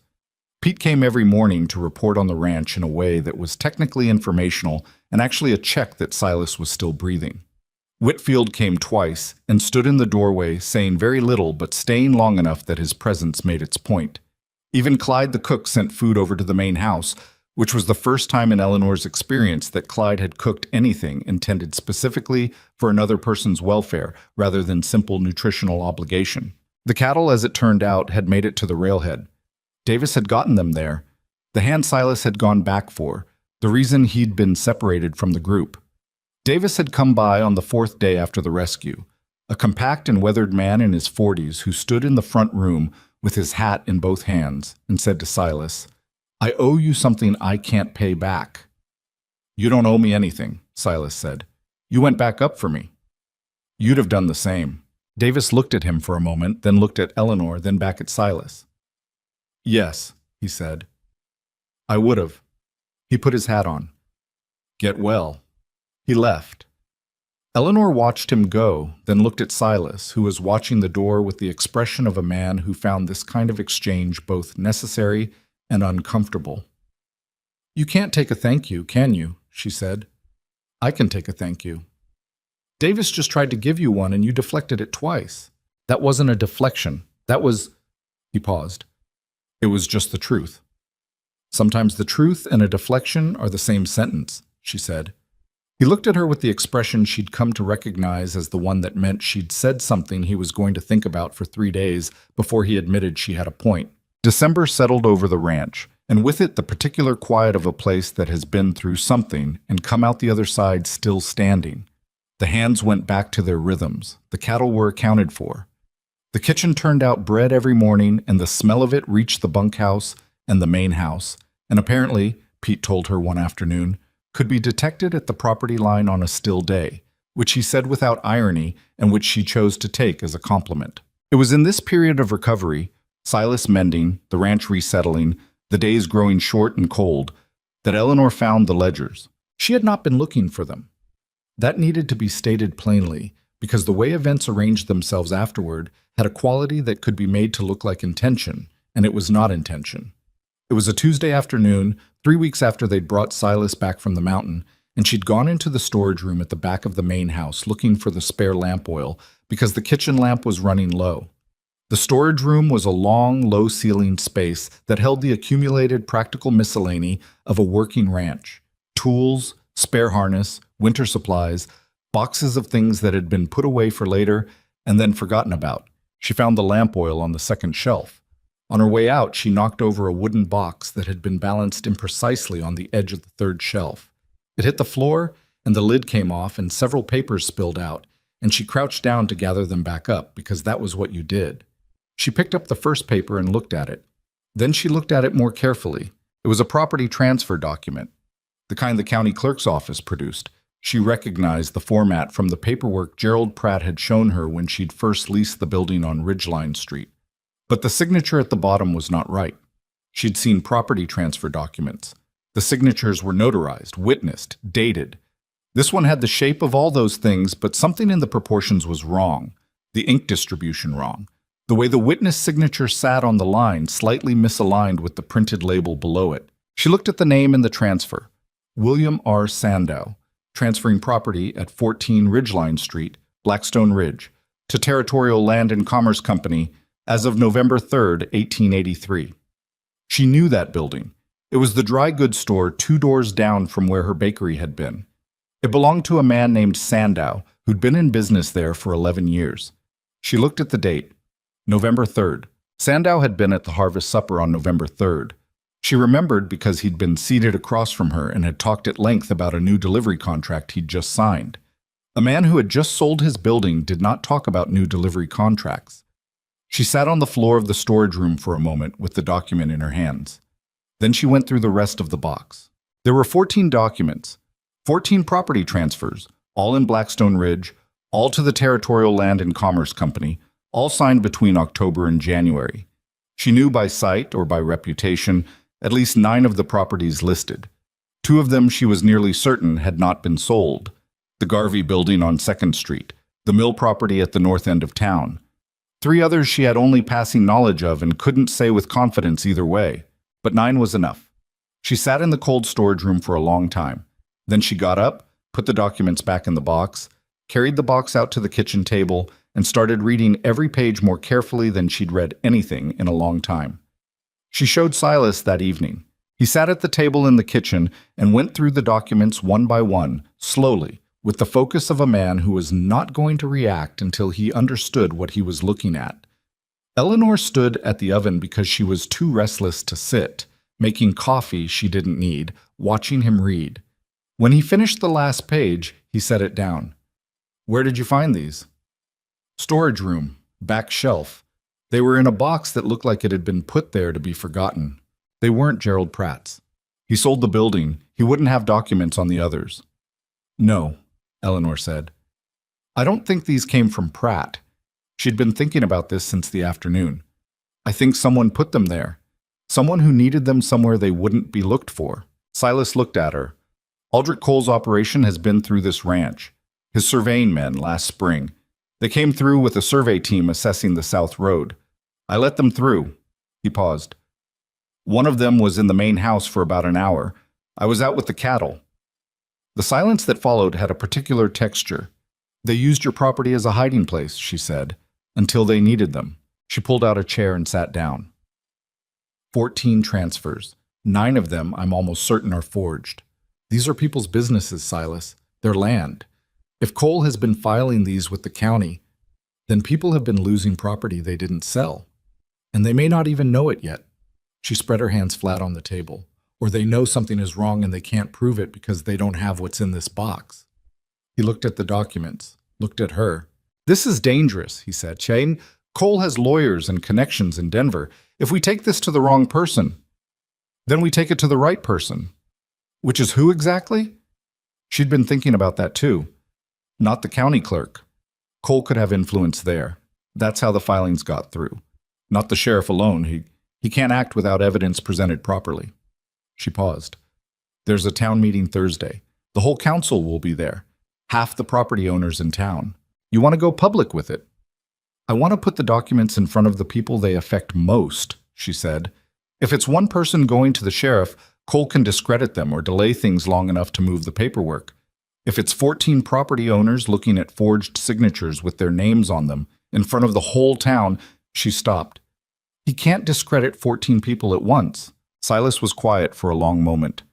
Pete came every morning to report on the ranch in a way that was technically informational and actually a check that Silas was still breathing. Whitfield came twice and stood in the doorway saying very little but staying long enough that his presence made its point. Even Clyde the cook sent food over to the main house, which was the first time in Eleanor's experience that Clyde had cooked anything intended specifically for another person's welfare rather than simple nutritional obligation. The cattle, as it turned out, had made it to the railhead. Davis had gotten them there. The hand Silas had gone back for, the reason he'd been separated from the group. Davis had come by on the 4th day after the rescue, a compact and weathered man in his 40s who stood in the front room with his hat in both hands and said to Silas, "I owe you something I can't pay back." "You don't owe me anything," Silas said. "You went back up for me." "You'd have done the same." Davis looked at him for a moment, then looked at Eleanor, then back at Silas. "Yes," he said. "I would have." He put his hat on. "Get well." He left. Eleanor watched him go, then looked at Silas, who was watching the door with the expression of a man who found this kind of exchange both necessary and uncomfortable. "You can't take a thank you, can you?" she said. "I can take a thank you." "Davis just tried to give you one and you deflected it twice." "That wasn't a deflection. That was—" He paused. "It was just the truth." "Sometimes the truth and a deflection are the same sentence," she said. He looked at her with the expression she'd come to recognize as the one that meant she'd said something he was going to think about for 3 days before he admitted she had a point. December settled over the ranch, and with it the particular quiet of a place that has been through something and come out the other side still standing. The hands went back to their rhythms. The cattle were accounted for. The kitchen turned out bread every morning, and the smell of it reached the bunkhouse and the main house, and apparently Pete told her one afternoon, could be detected at the property line on a still day, which he said without irony and which she chose to take as a compliment. It was in this period of recovery, Silas mending, the ranch resettling, the days growing short and cold, that Eleanor found the ledgers. She had not been looking for them. That needed to be stated plainly, because the way events arranged themselves afterward had a quality that could be made to look like intention, and it was not intention. It was a Tuesday afternoon, 3 weeks after they'd brought Silas back from the mountain, and she'd gone into the storage room at the back of the main house looking for the spare lamp oil because the kitchen lamp was running low. The storage room was a long, low-ceilinged space that held the accumulated practical miscellany of a working ranch: tools, spare harness, winter supplies, boxes of things that had been put away for later and then forgotten about. She found the lamp oil on the second shelf. On her way out, she knocked over a wooden box that had been balanced imprecisely on the edge of the third shelf. It hit the floor, and the lid came off, and several papers spilled out, and she crouched down to gather them back up, because that was what you did. She picked up the first paper and looked at it. Then she looked at it more carefully. It was a property transfer document, the kind the county clerk's office produced. She recognized the format from the paperwork Gerald Pratt had shown her when she'd first leased the building on Ridgeline Street. But the signature at the bottom was not right. She'd seen property transfer documents. The signatures were notarized, witnessed, dated. This one had the shape of all those things, but something in the proportions was wrong. The ink distribution wrong. The way the witness signature sat on the line slightly misaligned with the printed label below it. She looked at the name in the transfer. William R. Sandow, transferring property at 14 Ridgeline Street, Blackstone Ridge, to Territorial Land and Commerce Company as of November 3rd, 1883. She knew that building. It was the dry goods store 2 doors down from where her bakery had been. It belonged to a man named Sandow, who'd been in business there for 11 years. She looked at the date. November 3rd. Sandow had been at the harvest supper on November 3rd. She remembered because he'd been seated across from her and had talked at length about a new delivery contract he'd just signed. A man who had just sold his building did not talk about new delivery contracts. She sat on the floor of the storage room for a moment with the document in her hands. Then she went through the rest of the box. There were 14 documents, 14 property transfers, all in Blackstone Ridge, all to the Territorial Land and Commerce Company, all signed between October and January. She knew by sight or by reputation at least 9 of the properties listed. 2 of them she was nearly certain had not been sold: the Garvey building on 2nd Street, the mill property at the north end of town. 3 others she had only passing knowledge of and couldn't say with confidence either way, but 9 was enough. She sat in the cold storage room for a long time. Then she got up, put the documents back in the box, carried the box out to the kitchen table, and started reading every page more carefully than she'd read anything in a long time. She showed Silas that evening. He sat at the table in the kitchen and went through the documents one by one, slowly, with the focus of a man who was not going to react until he understood what he was looking at. Eleanor stood at the oven because she was too restless to sit, making coffee she didn't need, watching him read. When he finished the last page, he set it down. "Where did you find these?" "Storage room, back shelf. They were in a box that looked like it had been put there to be forgotten. They weren't Gerald Pratt's. He sold the building. He wouldn't have documents on the others." "No," Eleanor said. "I don't think these came from Pratt." She'd been thinking about this since the afternoon. "I think someone put them there. Someone who needed them somewhere they wouldn't be looked for." Silas looked at her. "Aldrich Cole's operation has been through this ranch. His surveying men last spring. They came through with a survey team assessing the South Road. I let them through." He paused. "One of them was in the main house for about an hour. I was out with the cattle." The silence that followed had a particular texture. "They used your property as a hiding place," she said, "until they needed them." She pulled out a chair and sat down. 14 transfers. 9 of them, I'm almost certain, are forged. These are people's businesses, Silas. Their land. If Cole has been filing these with the county, then people have been losing property they didn't sell. And they may not even know it yet. She spread her hands flat on the table. Or they know something is wrong and they can't prove it because they don't have what's in this box. He looked at the documents, looked at her. "This is dangerous," he said. "Shane, Cole has lawyers and connections in Denver. If we take this to the wrong person, then we take it to the right person. Which is who exactly? She'd been thinking about that too. Not the county clerk. Cole could have influence there. That's how the filings got through. Not the sheriff alone. He can't act without evidence presented properly. She paused. There's a town meeting Thursday. The whole council will be there. Half the property owners in town. You want to go public with it? I want to put the documents in front of the people they affect most, she said. If it's one person going to the sheriff, Cole can discredit them or delay things long enough to move the paperwork. If it's 14 property owners looking at forged signatures with their names on them in front of the whole town, she stopped. He can't discredit 14 people at once. Silas was quiet for a long moment.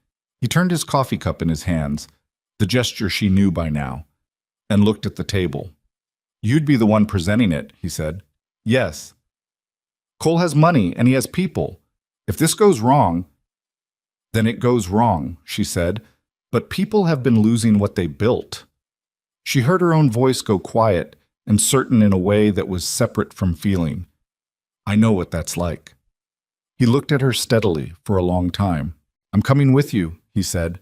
He turned his coffee cup in his hands, the gesture she knew by now, and looked at the table. You'd be the one presenting it, he said. Yes. Cole has money and he has people. If this goes wrong, then it goes wrong, she said. But people have been losing what they built. She heard her own voice go quiet and certain in a way that was separate from feeling. I know what that's like. He looked at her steadily for a long time. I'm coming with you, he said.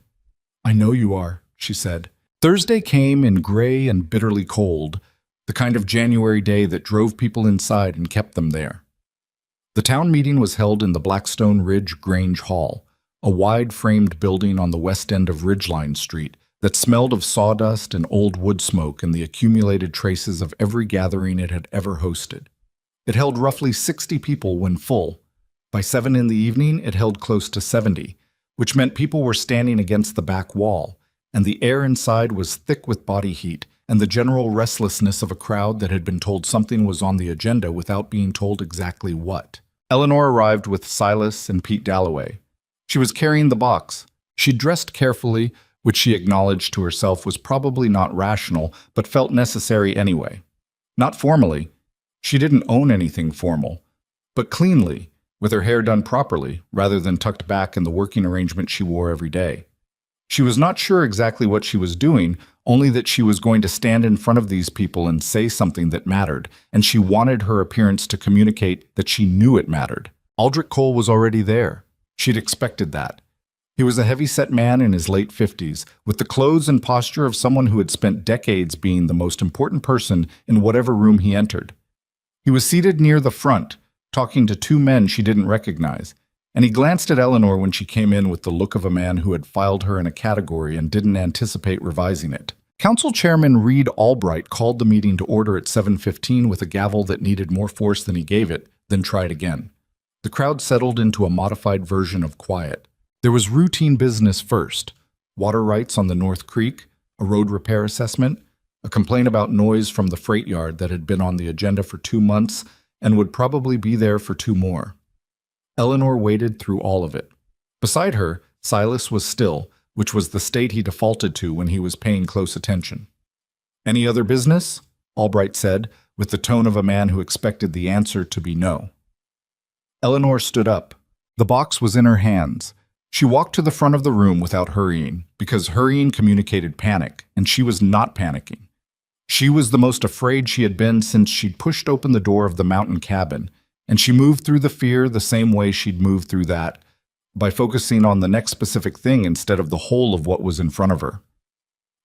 I know you are, she said. Thursday came in gray and bitterly cold, the kind of January day that drove people inside and kept them there. The town meeting was held in the Blackstone Ridge Grange Hall, a wide-framed building on the west end of Ridgeline Street that smelled of sawdust and old wood smoke and the accumulated traces of every gathering it had ever hosted. It held roughly 60 people when full. By 7 in the evening, it held close to 70, which meant people were standing against the back wall, and the air inside was thick with body heat and the general restlessness of a crowd that had been told something was on the agenda without being told exactly what. Eleanor arrived with Silas and Pete Dalloway. She was carrying the box. She dressed carefully, which she acknowledged to herself was probably not rational, but felt necessary anyway. Not formally. She didn't own anything formal, but cleanly, with her hair done properly, rather than tucked back in the working arrangement she wore every day. She was not sure exactly what she was doing, only that she was going to stand in front of these people and say something that mattered, and she wanted her appearance to communicate that she knew it mattered. Aldrich Cole was already there. She'd expected that. He was a heavy-set man in his late 50s, with the clothes and posture of someone who had spent decades being the most important person in whatever room he entered. He was seated near the front, talking to two men she didn't recognize, and he glanced at Eleanor when she came in with the look of a man who had filed her in a category and didn't anticipate revising it. Council Chairman Reed Albright called the meeting to order at 7:15 with a gavel that needed more force than he gave it, then tried again. The crowd settled into a modified version of quiet. There was routine business first: water rights on the North Creek, a road repair assessment, a complaint about noise from the freight yard that had been on the agenda for 2 months and would probably be there for 2 more. Eleanor waded through all of it. Beside her, Silas was still, which was the state he defaulted to when he was paying close attention. Any other business? Albright said, with the tone of a man who expected the answer to be no. Eleanor stood up. The box was in her hands. She walked to the front of the room without hurrying, because hurrying communicated panic, and she was not panicking. She was the most afraid she had been since she'd pushed open the door of the mountain cabin, and she moved through the fear the same way she'd moved through that, by focusing on the next specific thing instead of the whole of what was in front of her.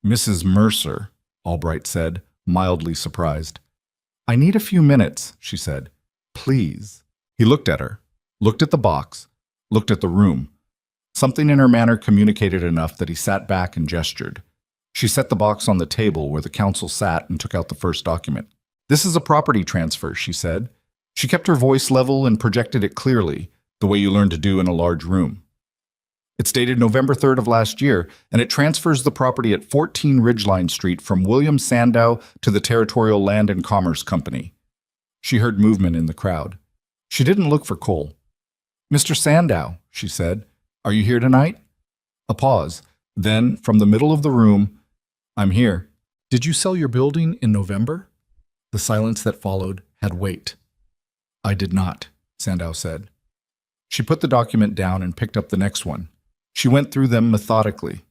Mrs. Mercer, Albright said, mildly surprised. I need a few minutes, she said. Please. He looked at her, looked at the box, looked at the room. Something in her manner communicated enough that he sat back and gestured. She set the box on the table where the council sat and took out the first document. This is a property transfer, she said. She kept her voice level and projected it clearly, the way you learn to do in a large room. It's dated November 3rd of last year, and it transfers the property at 14 Ridgeline Street from William Sandow to the Territorial Land and Commerce Company. She heard movement in the crowd. She didn't look for Cole. Mr. Sandow, she said, are you here tonight? A pause. Then, from the middle of the room, I'm here. Did you sell your building in November? The silence that followed had weight. I did not, Sandow said. She put the document down and picked up the next one. She went through them methodically.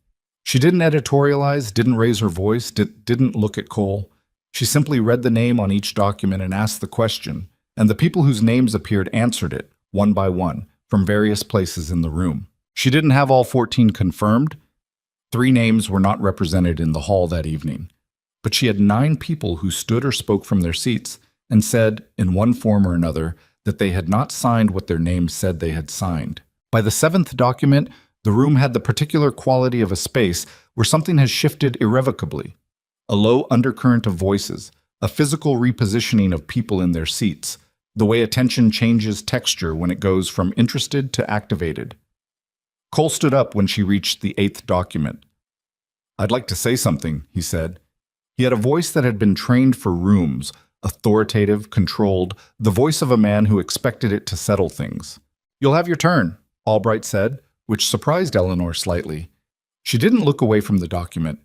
She didn't editorialize, didn't raise her voice, didn't look at Cole. She simply read the name on each document and asked the question, and the people whose names appeared answered it, one by one, from various places in the room. She didn't have all 14 confirmed. 3 names were not represented in the hall that evening. But she had 9 people who stood or spoke from their seats and said, in one form or another, that they had not signed what their names said they had signed. By the 7th document, the room had the particular quality of a space where something has shifted irrevocably. A low undercurrent of voices, a physical repositioning of people in their seats, the way attention changes texture when it goes from interested to activated. Cole stood up when she reached the 8th document. "I'd like to say something," he said. He had a voice that had been trained for rooms, authoritative, controlled, the voice of a man who expected it to settle things. "You'll have your turn," Albright said, which surprised Eleanor slightly. She didn't look away from the document.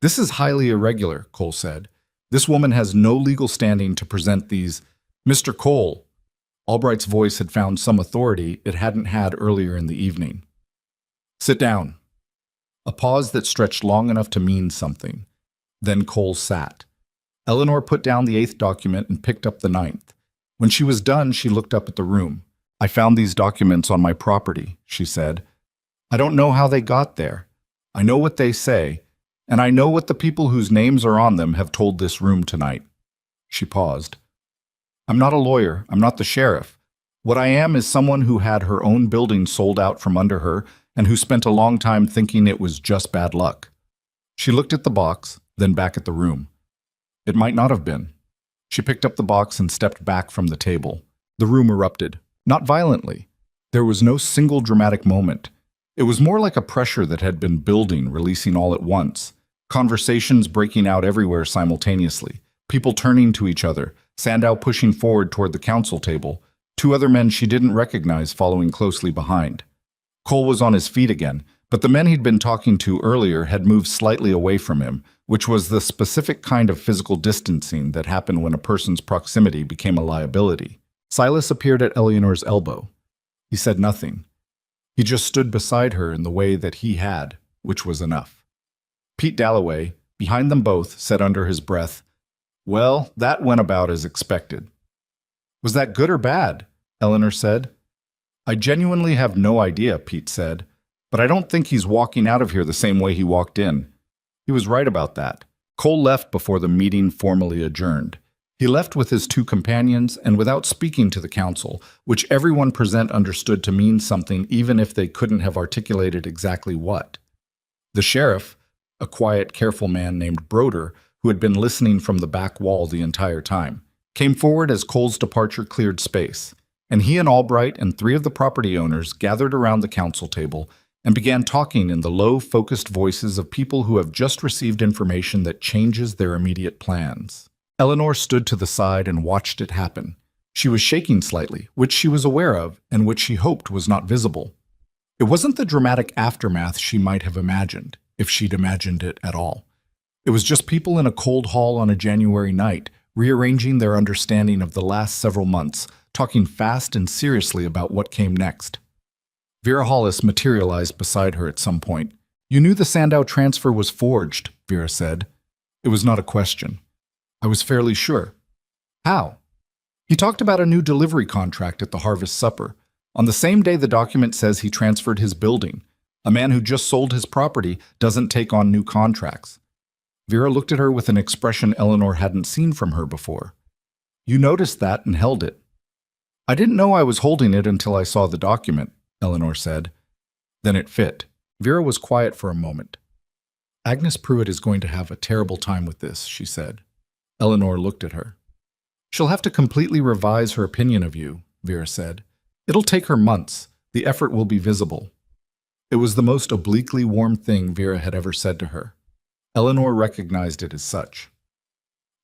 "This is highly irregular," Cole said. "This woman has no legal standing to present these—" "Mr. Cole." Albright's voice had found some authority it hadn't had earlier in the evening. "Sit down." A pause that stretched long enough to mean something. Then Cole sat. Eleanor put down the 8th document and picked up the 9th. When she was done, she looked up at the room. "I found these documents on my property," she said. "I don't know how they got there. I know what they say, and I know what the people whose names are on them have told this room tonight." She paused. "I'm not a lawyer. I'm not the sheriff. What I am is someone who had her own building sold out from under her and who spent a long time thinking it was just bad luck." She looked at the box, then back at the room. It might not have been. She picked up the box and stepped back from the table. The room erupted. Not violently. There was no single dramatic moment. It was more like a pressure that had been building, releasing all at once. Conversations breaking out everywhere simultaneously. People turning to each other. Sandow pushing forward toward the council table. 2 other men she didn't recognize following closely behind. Cole was on his feet again, but the men he'd been talking to earlier had moved slightly away from him, which was the specific kind of physical distancing that happened when a person's proximity became a liability. Silas appeared at Eleanor's elbow. He said nothing. He just stood beside her in the way that he had, which was enough. Pete Dalloway, behind them both, said under his breath, "Well, that went about as expected." "Was that good or bad?" Eleanor said. "I genuinely have no idea," Pete said, "but I don't think he's walking out of here the same way he walked in." He was right about that. Cole left before the meeting formally adjourned. He left with his 2 companions and without speaking to the council, which everyone present understood to mean something even if they couldn't have articulated exactly what. The sheriff, a quiet, careful man named Broder, who had been listening from the back wall the entire time, came forward as Cole's departure cleared space, and he and Albright and 3 of the property owners gathered around the council table and began talking in the low, focused voices of people who have just received information that changes their immediate plans. Eleanor stood to the side and watched it happen. She was shaking slightly, which she was aware of and which she hoped was not visible. It wasn't the dramatic aftermath she might have imagined, if she'd imagined it at all. It was just people in a cold hall on a January night, rearranging their understanding of the last several months, talking fast and seriously about what came next. Vera Hollis materialized beside her at some point. "You knew the Sandow transfer was forged," Vera said. It was not a question. "I was fairly sure." "How?" "He talked about a new delivery contract at the Harvest Supper. On the same day the document says he transferred his building. A man who just sold his property doesn't take on new contracts." Vera looked at her with an expression Eleanor hadn't seen from her before. "You noticed that and held it." "I didn't know I was holding it until I saw the document," Eleanor said. Then it fit. Vera was quiet for a moment. "Agnes Pruitt is going to have a terrible time with this," she said. Eleanor looked at her. "She'll have to completely revise her opinion of you," Vera said. "It'll take her months. The effort will be visible." It was the most obliquely warm thing Vera had ever said to her. Eleanor recognized it as such.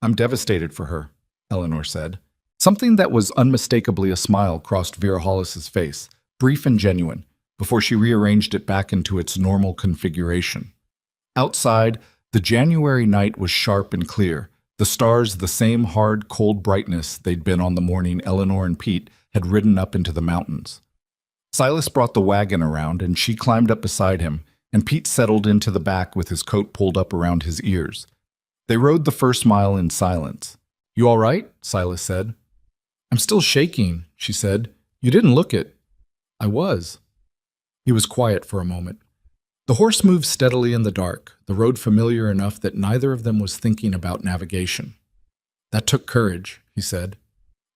"I'm devastated for her," Eleanor said. Something that was unmistakably a smile crossed Vera Hollis's face, brief and genuine, before she rearranged it back into its normal configuration. Outside, the January night was sharp and clear, the stars the same hard, cold brightness they'd been on the morning Eleanor and Pete had ridden up into the mountains. Silas brought the wagon around, and she climbed up beside him, and Pete settled into the back with his coat pulled up around his ears. They rode the first mile in silence. "You all right?" Silas said. "I'm still shaking," she said. "You didn't look it." "I was." He was quiet for a moment. The horse moved steadily in the dark, the road familiar enough that neither of them was thinking about navigation. "That took courage," he said.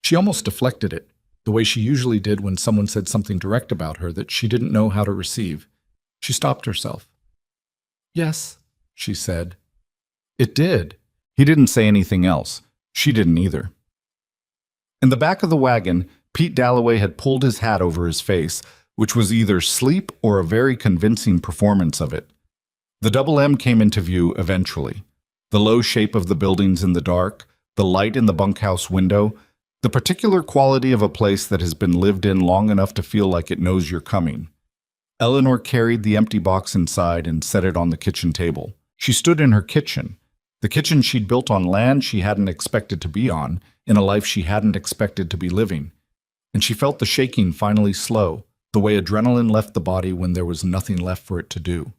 She almost deflected it, the way she usually did when someone said something direct about her that she didn't know how to receive. She stopped herself. "Yes," she said. It did. He didn't say anything else. She didn't either. In the back of the wagon, Pete Dalloway had pulled his hat over his face, which was either sleep or a very convincing performance of it. The Double M came into view eventually. The low shape of the buildings in the dark, the light in the bunkhouse window, the particular quality of a place that has been lived in long enough to feel like it knows you're coming. Eleanor carried the empty box inside and set it on the kitchen table. She stood in her kitchen, the kitchen she'd built on land she hadn't expected to be on, in a life she hadn't expected to be living. And she felt the shaking finally slow, the way adrenaline left the body when there was nothing left for it to do.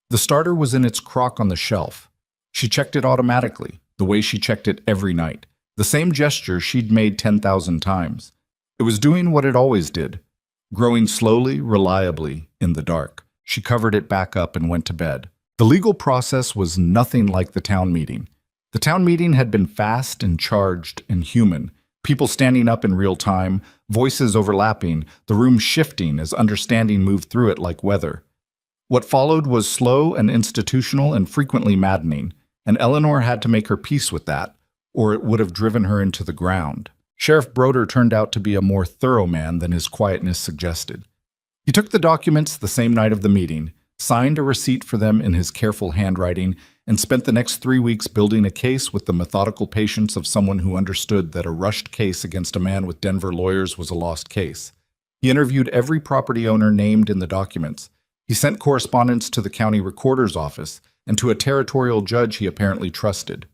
The starter was in its crock on the shelf. She checked it automatically, the way she checked it every night, the same gesture she'd made 10,000 times. It was doing what it always did, growing slowly, reliably, in the dark. She covered it back up and went to bed. The legal process was nothing like the town meeting. The town meeting had been fast and charged and human, people standing up in real time, voices overlapping, the room shifting as understanding moved through it like weather. What followed was slow and institutional and frequently maddening, and Eleanor had to make her peace with that, or it would have driven her into the ground. Sheriff Broder turned out to be a more thorough man than his quietness suggested. He took the documents the same night of the meeting, signed a receipt for them in his careful handwriting, and spent the next 3 weeks building a case with the methodical patience of someone who understood that a rushed case against a man with Denver lawyers was a lost case. He interviewed every property owner named in the documents. He sent correspondence to the county recorder's office and to a territorial judge he apparently trusted.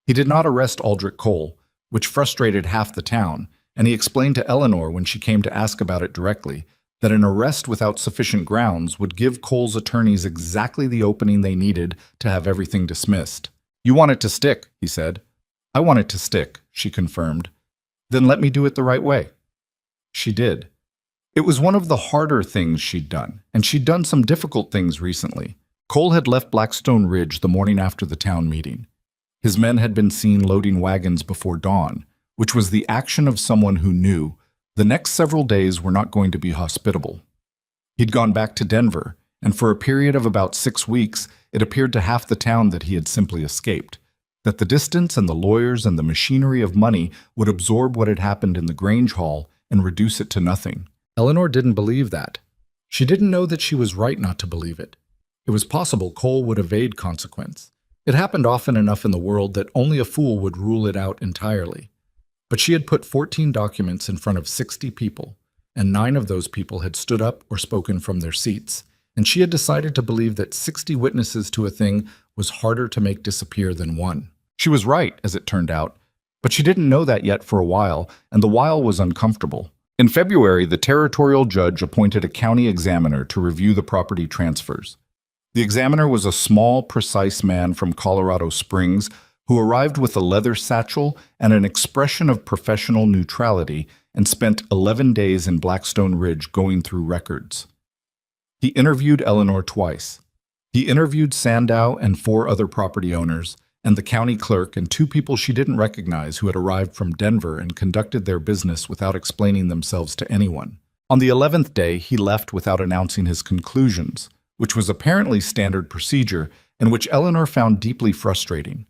He did not arrest Aldrich Cole, which frustrated half the town, and he explained to Eleanor when she came to ask about it directly that an arrest without sufficient grounds would give Cole's attorneys exactly the opening they needed to have everything dismissed. "You want it to stick," he said. "I want it to stick," she confirmed. "Then let me do it the right way." She did. It was one of the harder things she'd done, and she'd done some difficult things recently. Cole had left Blackstone Ridge the morning after the town meeting. His men had been seen loading wagons before dawn, which was the action of someone who knew the next several days were not going to be hospitable. He'd gone back to Denver, and for a period of about 6 weeks, it appeared to half the town that he had simply escaped, that the distance and the lawyers and the machinery of money would absorb what had happened in the Grange Hall and reduce it to nothing. Eleanor didn't believe that. She didn't know that she was right not to believe it. It was possible Cole would evade consequence. It happened often enough in the world that only a fool would rule it out entirely. But she had put 14 documents in front of 60 people, and 9 of those people had stood up or spoken from their seats, and she had decided to believe that 60 witnesses to a thing was harder to make disappear than one. She was right, as it turned out, but she didn't know that yet for a while, and the while was uncomfortable. In February, the territorial judge appointed a county examiner to review the property transfers. The examiner was a small, precise man from Colorado Springs who arrived with a leather satchel and an expression of professional neutrality and spent 11 days in Blackstone Ridge going through records. He interviewed Eleanor twice. He interviewed Sandow and 4 other property owners, and the county clerk and 2 people she didn't recognize who had arrived from Denver and conducted their business without explaining themselves to anyone. On the 11th day, he left without announcing his conclusions, which was apparently standard procedure and which Eleanor found deeply frustrating.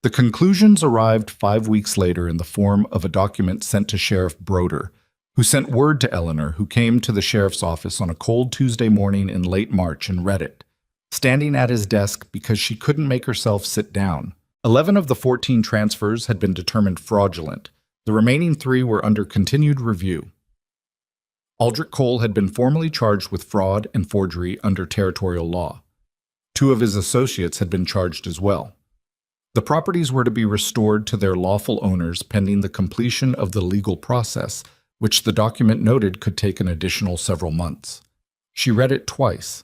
The conclusions arrived 5 weeks later in the form of a document sent to Sheriff Broder, who sent word to Eleanor, who came to the sheriff's office on a cold Tuesday morning in late March and read it, standing at his desk because she couldn't make herself sit down. 11 of the 14 transfers had been determined fraudulent. The remaining 3 were under continued review. Aldrich Cole had been formally charged with fraud and forgery under territorial law. 2 of his associates had been charged as well. The properties were to be restored to their lawful owners pending the completion of the legal process, which the document noted could take an additional several months. She read it twice.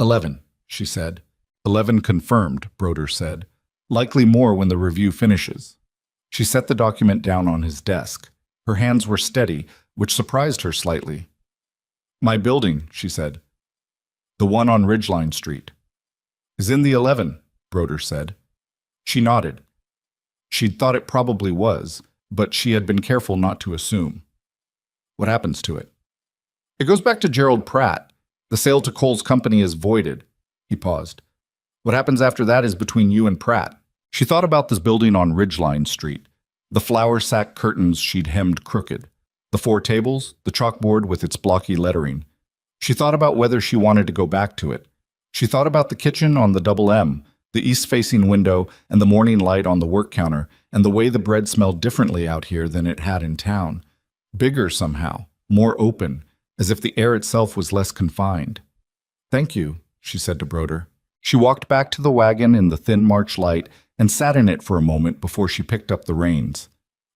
11, she said. 11 confirmed, Broder said. Likely more when the review finishes. She set the document down on his desk. Her hands were steady, which surprised her slightly. "My building," she said. The one on Ridgeline Street. Is in the 11, Broder said. She nodded. She'd thought it probably was, but she had been careful not to assume. What happens to it? It goes back to Gerald Pratt. The sale to Cole's company is voided. He paused. What happens after that is between you and Pratt. She thought about this building on Ridgeline Street, the flour sack curtains she'd hemmed crooked, the 4 tables, the chalkboard with its blocky lettering. She thought about whether she wanted to go back to it. She thought about the kitchen on the Double M, the east-facing window, and the morning light on the work counter, and the way the bread smelled differently out here than it had in town. Bigger somehow, more open, as if the air itself was less confined. Thank you, she said to Broder. She walked back to the wagon in the thin March light and sat in it for a moment before she picked up the reins.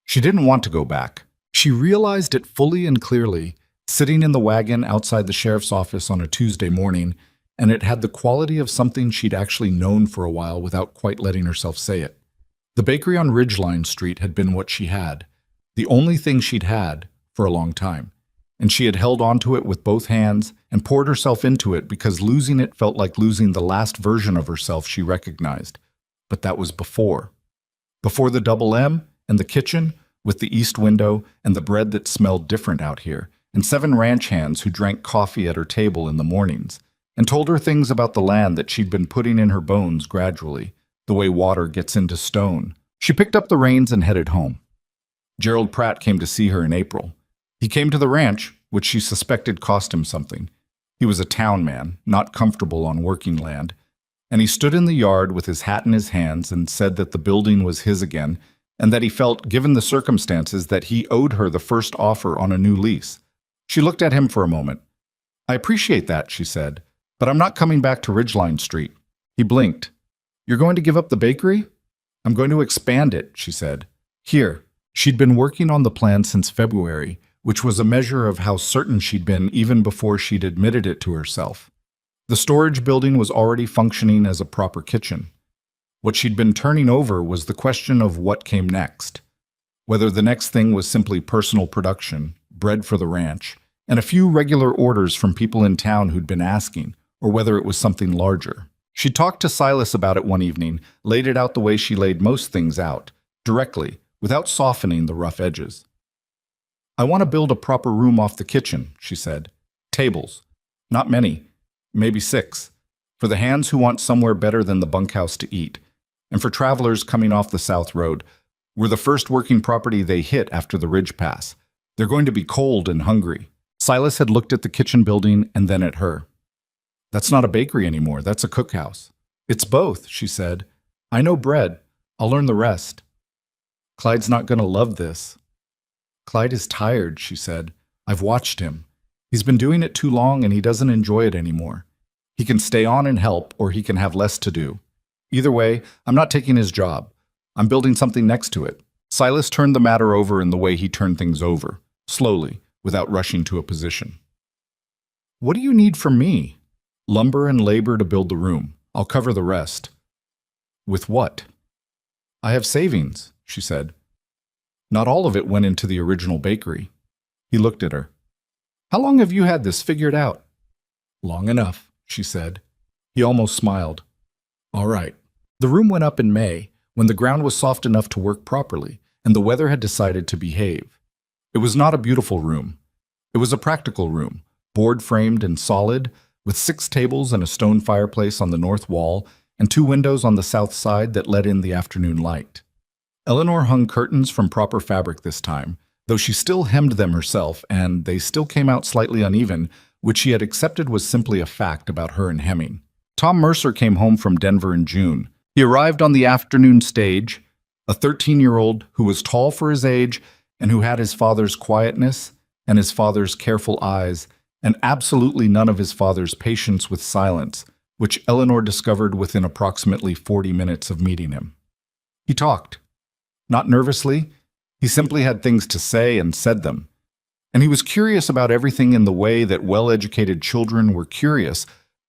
She didn't want to go back. She realized it fully and clearly, sitting in the wagon outside the sheriff's office on a Tuesday morning, and it had the quality of something she'd actually known for a while without quite letting herself say it. The bakery on Ridgeline Street had been what she had, the only thing she'd had for a long time, and she had held onto it with both hands and poured herself into it because losing it felt like losing the last version of herself she recognized. But that was before. Before the Double M and the kitchen with the east window and the bread that smelled different out here, and 7 ranch hands who drank coffee at her table in the mornings, and told her things about the land that she'd been putting in her bones gradually, the way water gets into stone. She picked up the reins and headed home. Gerald Pratt came to see her in April. He came to the ranch, which she suspected cost him something. He was a town man, not comfortable on working land, and he stood in the yard with his hat in his hands and said that the building was his again, and that he felt, given the circumstances, that he owed her the first offer on a new lease. She looked at him for a moment. I appreciate that, she said, but I'm not coming back to Ridgeline Street. He blinked. You're going to give up the bakery? I'm going to expand it, she said. Here. She'd been working on the plan since February, which was a measure of how certain she'd been even before she'd admitted it to herself. The storage building was already functioning as a proper kitchen. What she'd been turning over was the question of what came next. Whether the next thing was simply personal production, bread for the ranch, and a few regular orders from people in town who'd been asking, or whether it was something larger. She talked to Silas about it one evening, laid it out the way she laid most things out, directly, without softening the rough edges. I want to build a proper room off the kitchen, she said. Tables. Not many. Maybe 6. For the hands who want somewhere better than the bunkhouse to eat. And for travelers coming off the South Road. We're the first working property they hit after the Ridge Pass. They're going to be cold and hungry. Silas had looked at the kitchen building and then at her. That's not a bakery anymore. That's a cookhouse. It's both, she said. I know bread. I'll learn the rest. Clyde's not going to love this. Clyde is tired, she said. I've watched him. He's been doing it too long and he doesn't enjoy it anymore. He can stay on and help, or he can have less to do. Either way, I'm not taking his job. I'm building something next to it. Silas turned the matter over in the way he turned things over, slowly, without rushing to a position. What do you need from me? Lumber and labor to build the room. I'll cover the rest. With what? I have savings, she said. Not all of it went into the original bakery. He looked at her. How long have you had this figured out? Long enough, she said. He almost smiled. All right. The room went up in May, when the ground was soft enough to work properly, and the weather had decided to behave. It was not a beautiful room. It was a practical room, board-framed and solid, with 6 tables and a stone fireplace on the north wall, and 2 windows on the south side that let in the afternoon light. Eleanor hung curtains from proper fabric this time, though she still hemmed them herself, and they still came out slightly uneven, which she had accepted was simply a fact about her and hemming. Tom Mercer came home from Denver in June. He arrived on the afternoon stage, a 13-year-old who was tall for his age and who had his father's quietness and his father's careful eyes and absolutely none of his father's patience with silence, which Eleanor discovered within approximately 40 minutes of meeting him. He talked. Not nervously. He simply had things to say and said them. And he was curious about everything in the way that well-educated children were curious,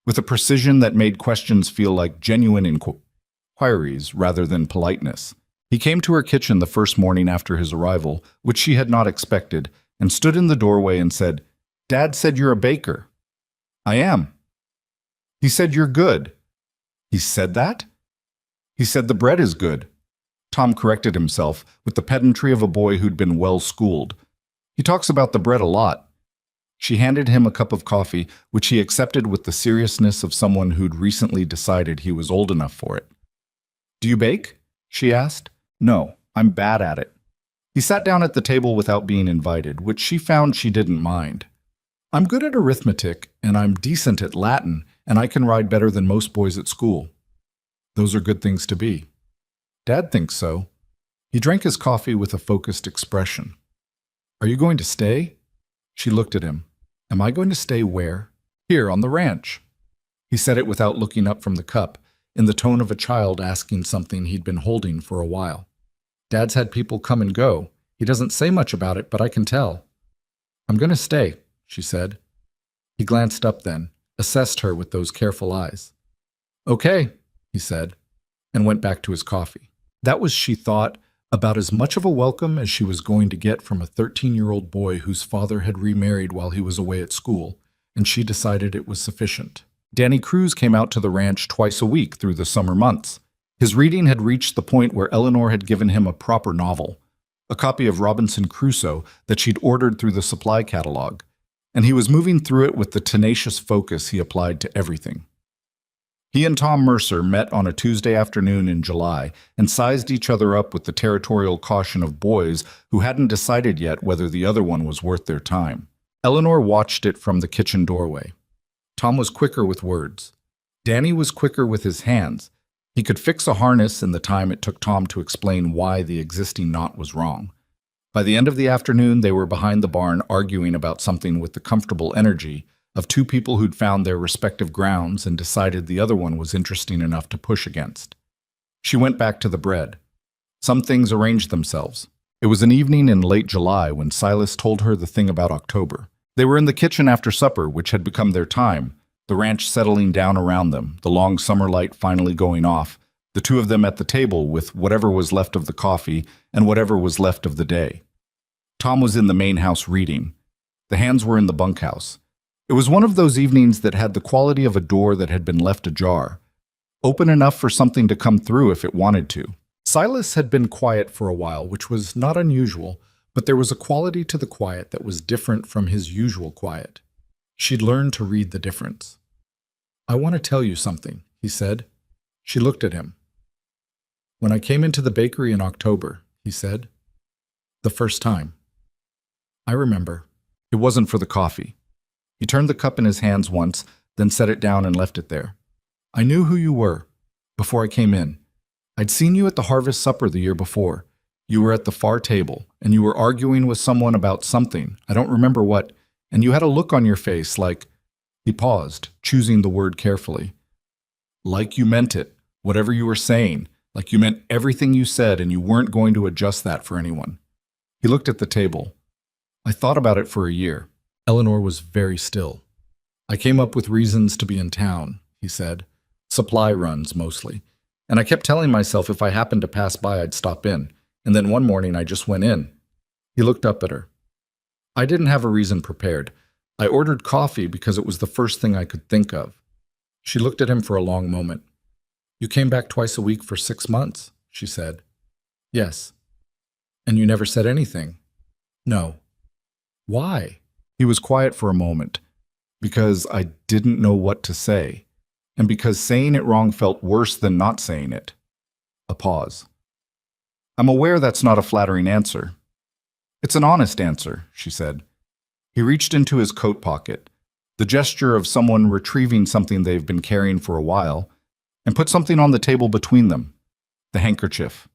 with a precision that made questions feel like genuine inquiries rather than politeness. He came to her kitchen the first morning after his arrival, which she had not expected, and stood in the doorway and said, Dad said you're a baker. I am. He said you're good. He said that? He said the bread is good. Tom corrected himself with the pedantry of a boy who'd been well schooled. He talks about the bread a lot. She handed him a cup of coffee, which he accepted with the seriousness of someone who'd recently decided he was old enough for it. Do you bake? She asked. No, I'm bad at it. He sat down at the table without being invited, which she found she didn't mind. I'm good at arithmetic, and I'm decent at Latin, and I can ride better than most boys at school. Those are good things to be. Dad thinks so. He drank his coffee with a focused expression. Are you going to stay? She looked at him. Am I going to stay where? Here, on the ranch. He said it without looking up from the cup, in the tone of a child asking something he'd been holding for a while. Dad's had people come and go. He doesn't say much about it, but I can tell. I'm going to stay, she said. He glanced up then, assessed her with those careful eyes. Okay, he said, and went back to his coffee. That was, she thought, about as much of a welcome as she was going to get from a 13-year-old boy whose father had remarried while he was away at school, and she decided it was sufficient. Danny Cruz came out to the ranch twice a week through the summer months. His reading had reached the point where Eleanor had given him a proper novel, a copy of Robinson Crusoe that she'd ordered through the supply catalog, and he was moving through it with the tenacious focus he applied to everything. He and Tom Mercer met on a Tuesday afternoon in July and sized each other up with the territorial caution of boys who hadn't decided yet whether the other one was worth their time. Eleanor watched it from the kitchen doorway. Tom was quicker with words. Danny was quicker with his hands. He could fix a harness in the time it took Tom to explain why the existing knot was wrong. By the end of the afternoon, they were behind the barn arguing about something with the comfortable energy of two people who'd found their respective grounds and decided the other one was interesting enough to push against. She went back to the bread. Some things arranged themselves. It was an evening in late July when Silas told her the thing about October. They were in the kitchen after supper, which had become their time, the ranch settling down around them, the long summer light finally going off, the two of them at the table with whatever was left of the coffee and whatever was left of the day. Tom was in the main house reading. The hands were in the bunkhouse. It was one of those evenings that had the quality of a door that had been left ajar, open enough for something to come through if it wanted to. Silas had been quiet for a while, which was not unusual, but there was a quality to the quiet that was different from his usual quiet. She'd learned to read the difference. I want to tell you something, he said. She looked at him. When I came into the bakery in October, he said. The first time. I remember. It wasn't for the coffee. He turned the cup in his hands once, then set it down and left it there. I knew who you were before I came in. I'd seen you at the harvest supper the year before. You were at the far table, and you were arguing with someone about something, I don't remember what, and you had a look on your face like... He paused, choosing the word carefully. Like you meant it, whatever you were saying, like you meant everything you said and you weren't going to adjust that for anyone. He looked at the table. I thought about it for a year. Eleanor was very still. I came up with reasons to be in town, he said. Supply runs, mostly. And I kept telling myself if I happened to pass by, I'd stop in. And then one morning, I just went in. He looked up at her. I didn't have a reason prepared. I ordered coffee because it was the first thing I could think of. She looked at him for a long moment. You came back twice a week for 6 months, she said. Yes. And you never said anything? No. Why? He was quiet for a moment, because I didn't know what to say, and because saying it wrong felt worse than not saying it. A pause. I'm aware that's not a flattering answer. It's an honest answer, she said. He reached into his coat pocket, the gesture of someone retrieving something they've been carrying for a while, and put something on the table between them. The handkerchief.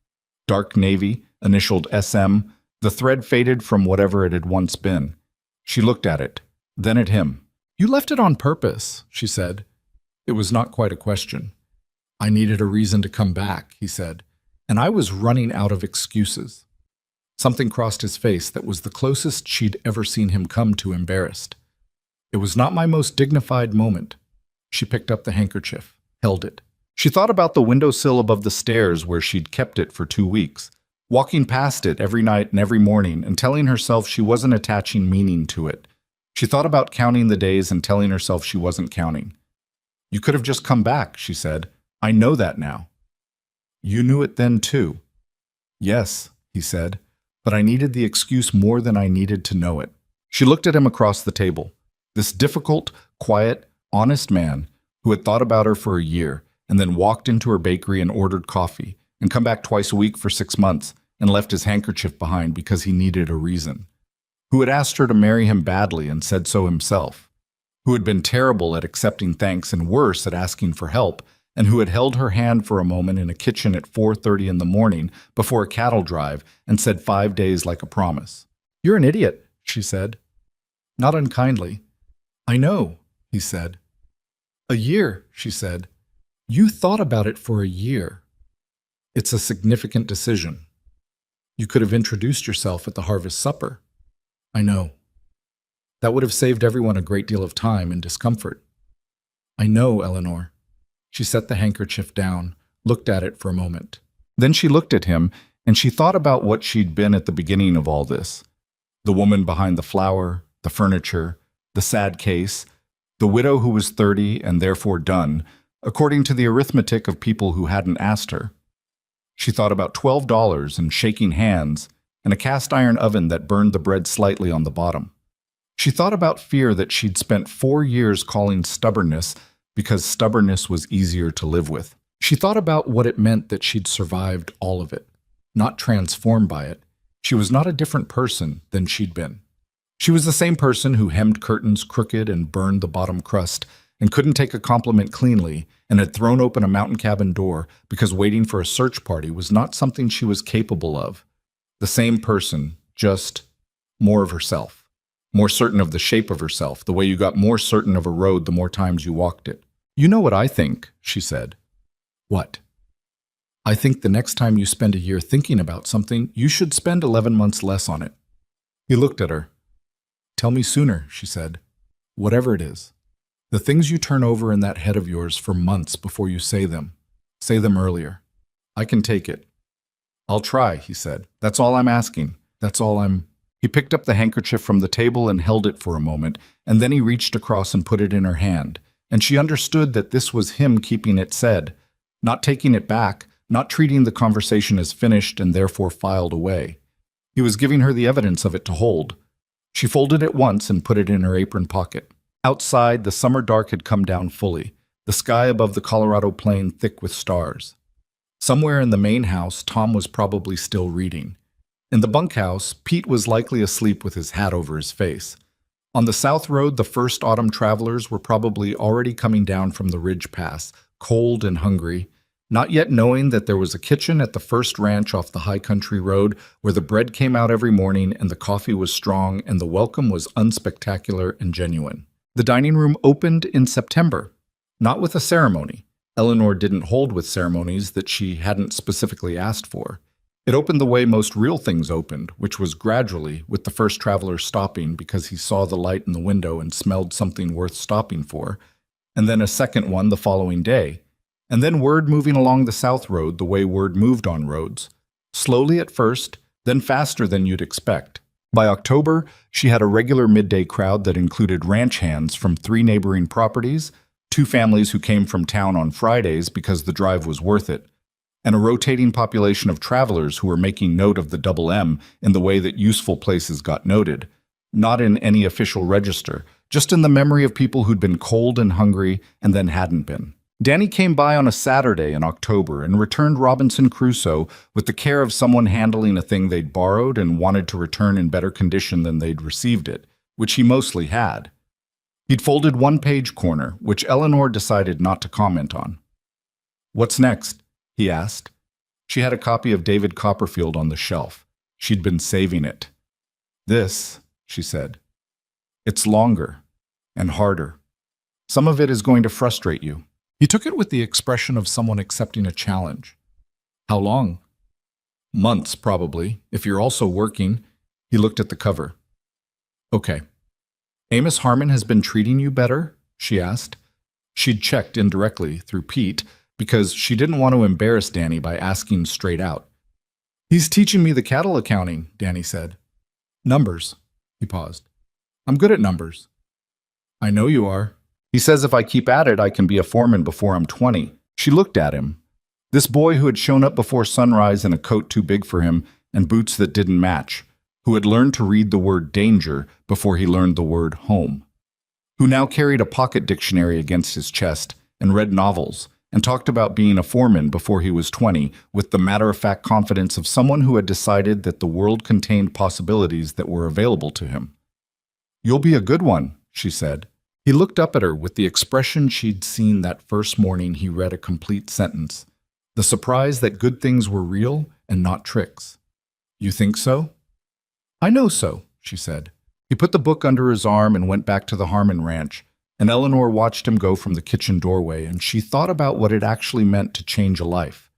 Dark navy, initialed SM, the thread faded from whatever it had once been. She looked at it, then at him. You left it on purpose, she said. It was not quite a question. I needed a reason to come back, he said, and I was running out of excuses. Something crossed his face that was the closest she'd ever seen him come to embarrassed. It was not my most dignified moment. She picked up the handkerchief, held it. She thought about the windowsill above the stairs where she'd kept it for 2 weeks. Walking past it every night and every morning and telling herself she wasn't attaching meaning to it. She thought about counting the days and telling herself she wasn't counting. You could have just come back, she said. I know that now. You knew it then too. Yes, he said, but I needed the excuse more than I needed to know it. She looked at him across the table. This difficult, quiet, honest man who had thought about her for a year and then walked into her bakery and ordered coffee and come back twice a week for 6 months and left his handkerchief behind because he needed a reason. Who had asked her to marry him badly and said so himself. Who had been terrible at accepting thanks and worse at asking for help, and who had held her hand for a moment in a kitchen at 4:30 in the morning before a cattle drive and said 5 days like a promise. You're an idiot, she said. Not unkindly. I know, he said. A year, she said. You thought about it for a year. It's a significant decision. You could have introduced yourself at the harvest supper. I know. That would have saved everyone a great deal of time and discomfort. I know, Eleanor. She set the handkerchief down, looked at it for a moment. Then she looked at him, and she thought about what she'd been at the beginning of all this. The woman behind the flour, the furniture, the sad case, the widow who was 30 and therefore done, according to the arithmetic of people who hadn't asked her. She thought about $12 and shaking hands and a cast-iron oven that burned the bread slightly on the bottom. She thought about fear that she'd spent 4 years calling stubbornness because stubbornness was easier to live with. She thought about what it meant that she'd survived all of it, not transformed by it. She was not a different person than she'd been. She was the same person who hemmed curtains crooked and burned the bottom crust and couldn't take a compliment cleanly and had thrown open a mountain cabin door because waiting for a search party was not something she was capable of. The same person, just more of herself. More certain of the shape of herself, the way you got more certain of a road the more times you walked it. You know what I think, she said. What? I think the next time you spend a year thinking about something, you should spend 11 months less on it. He looked at her. Tell me sooner, she said. Whatever it is. The things you turn over in that head of yours for months before you say them. Say them earlier. I can take it. I'll try, he said. That's all I'm asking. That's all I'm... He picked up the handkerchief from the table and held it for a moment, and then he reached across and put it in her hand, and she understood that this was him keeping it said, not taking it back, not treating the conversation as finished and therefore filed away. He was giving her the evidence of it to hold. She folded it once and put it in her apron pocket. Outside, the summer dark had come down fully, the sky above the Colorado plain thick with stars. Somewhere in the main house, Tom was probably still reading. In the bunkhouse, Pete was likely asleep with his hat over his face. On the south road, the first autumn travelers were probably already coming down from the ridge pass, cold and hungry, not yet knowing that there was a kitchen at the first ranch off the high country road where the bread came out every morning and the coffee was strong and the welcome was unspectacular and genuine. The dining room opened in September, not with a ceremony. Eleanor didn't hold with ceremonies that she hadn't specifically asked for. It opened the way most real things opened, which was gradually, with the first traveler stopping because he saw the light in the window and smelled something worth stopping for, and then a second one the following day, and then word moving along the south road the way word moved on roads, slowly at first, then faster than you'd expect. By October, she had a regular midday crowd that included ranch hands from 3 neighboring properties, 2 families who came from town on Fridays because the drive was worth it, and a rotating population of travelers who were making note of the double M in the way that useful places got noted, not in any official register, just in the memory of people who'd been cold and hungry and then hadn't been. Danny came by on a Saturday in October and returned Robinson Crusoe with the care of someone handling a thing they'd borrowed and wanted to return in better condition than they'd received it, which he mostly had. He'd folded one page corner, which Eleanor decided not to comment on. What's next? He asked. She had a copy of David Copperfield on the shelf. She'd been saving it. This, she said. It's longer and harder. Some of it is going to frustrate you. He took it with the expression of someone accepting a challenge. How long? Months, probably, if you're also working. He looked at the cover. Okay. Amos Harmon has been treating you better? She asked. She'd checked indirectly through Pete, because she didn't want to embarrass Danny by asking straight out. He's teaching me the cattle accounting, Danny said. Numbers. He paused. I'm good at numbers. I know you are. He says if I keep at it, I can be a foreman before I'm 20. She looked at him. This boy who had shown up before sunrise in a coat too big for him and boots that didn't match, who had learned to read the word danger before he learned the word home, who now carried a pocket dictionary against his chest and read novels and talked about being a foreman before he was 20 with the matter-of-fact confidence of someone who had decided that the world contained possibilities that were available to him. "You'll be a good one," she said. He looked up at her with the expression she'd seen that first morning he read a complete sentence, the surprise that good things were real and not tricks. "You think so?" "I know so," she said. He put the book under his arm and went back to the Harmon Ranch, and Eleanor watched him go from the kitchen doorway, and she thought about what it actually meant to change a life.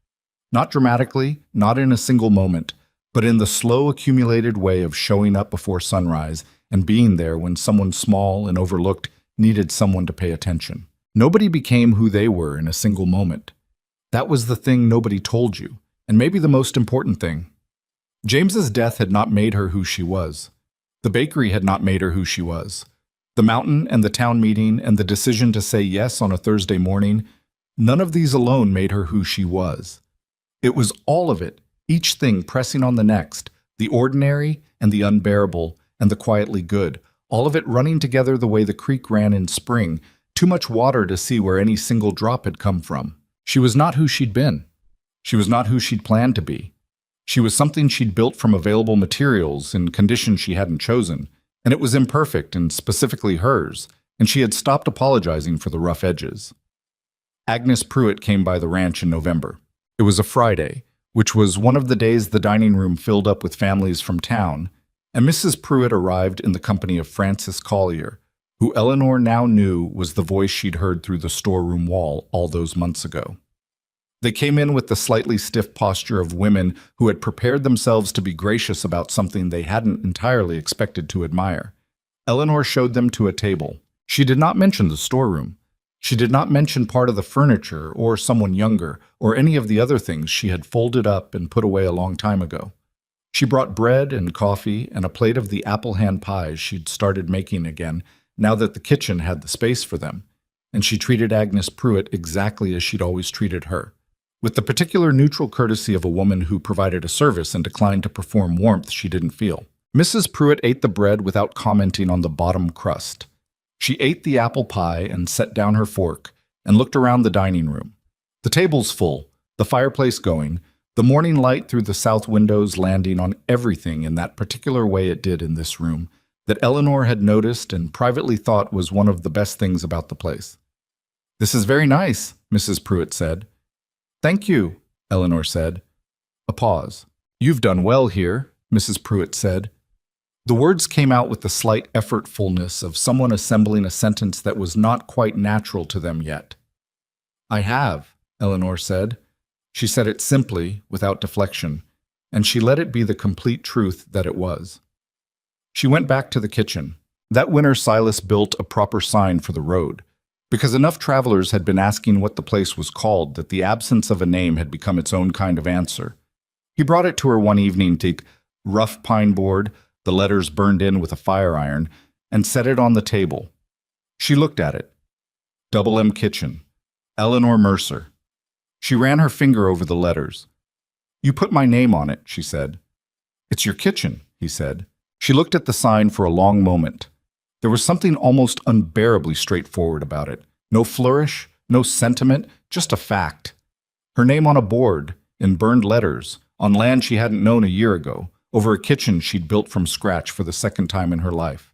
Not dramatically, not in a single moment, but in the slow accumulated way of showing up before sunrise and being there when someone small and overlooked needed someone to pay attention. Nobody became who they were in a single moment. That was the thing nobody told you, and maybe the most important thing. James's death had not made her who she was. The bakery had not made her who she was. The mountain and the town meeting and the decision to say yes on a Thursday morning, none of these alone made her who she was. It was all of it, each thing pressing on the next, the ordinary and the unbearable and the quietly good, all of it running together the way the creek ran in spring, too much water to see where any single drop had come from. She was not who she'd been. She was not who she'd planned to be. She was something she'd built from available materials in conditions she hadn't chosen, and it was imperfect and specifically hers, and she had stopped apologizing for the rough edges. Agnes Pruitt came by the ranch in November. It was a Friday, which was one of the days the dining room filled up with families from town, and Mrs. Pruitt arrived in the company of Frances Collier, who Eleanor now knew was the voice she'd heard through the storeroom wall all those months ago. They came in with the slightly stiff posture of women who had prepared themselves to be gracious about something they hadn't entirely expected to admire. Eleanor showed them to a table. She did not mention the storeroom. She did not mention part of the furniture or someone younger or any of the other things she had folded up and put away a long time ago. She brought bread and coffee and a plate of the apple hand pies she'd started making again now that the kitchen had the space for them, and she treated Agnes Pruitt exactly as she'd always treated her, with the particular neutral courtesy of a woman who provided a service and declined to perform warmth she didn't feel. Mrs. Pruitt ate the bread without commenting on the bottom crust. She ate the apple pie and set down her fork and looked around the dining room. The table's full, the fireplace going, the morning light through the south windows landing on everything in that particular way it did in this room that Eleanor had noticed and privately thought was one of the best things about the place. "This is very nice," Mrs. Pruitt said. "Thank you," Eleanor said. A pause. "You've done well here," Mrs. Pruitt said. The words came out with the slight effortfulness of someone assembling a sentence that was not quite natural to them yet. "I have," Eleanor said. She said it simply, without deflection, and she let it be the complete truth that it was. She went back to the kitchen. That winter Silas built a proper sign for the road, because enough travelers had been asking what the place was called that the absence of a name had become its own kind of answer. He brought it to her one evening to rough pine board, the letters burned in with a fire iron, and set it on the table. She looked at it. Double M Kitchen. Eleanor Mercer. She ran her finger over the letters. "You put my name on it," she said. "It's your kitchen," he said. She looked at the sign for a long moment. There was something almost unbearably straightforward about it. No flourish, no sentiment, just a fact. Her name on a board, in burned letters, on land she hadn't known a year ago, over a kitchen she'd built from scratch for the second time in her life.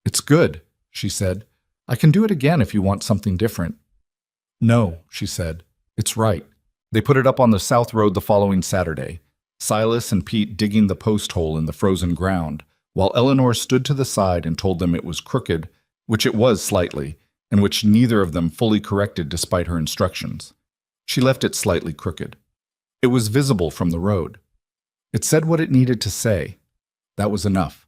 "It's good," she said. "I can do it again if you want something different." "No," she said. "It's right." They put it up on the South Road the following Saturday, Silas and Pete digging the post hole in the frozen ground, while Eleanor stood to the side and told them it was crooked, which it was slightly, and which neither of them fully corrected despite her instructions. She left it slightly crooked. It was visible from the road. It said what it needed to say. That was enough.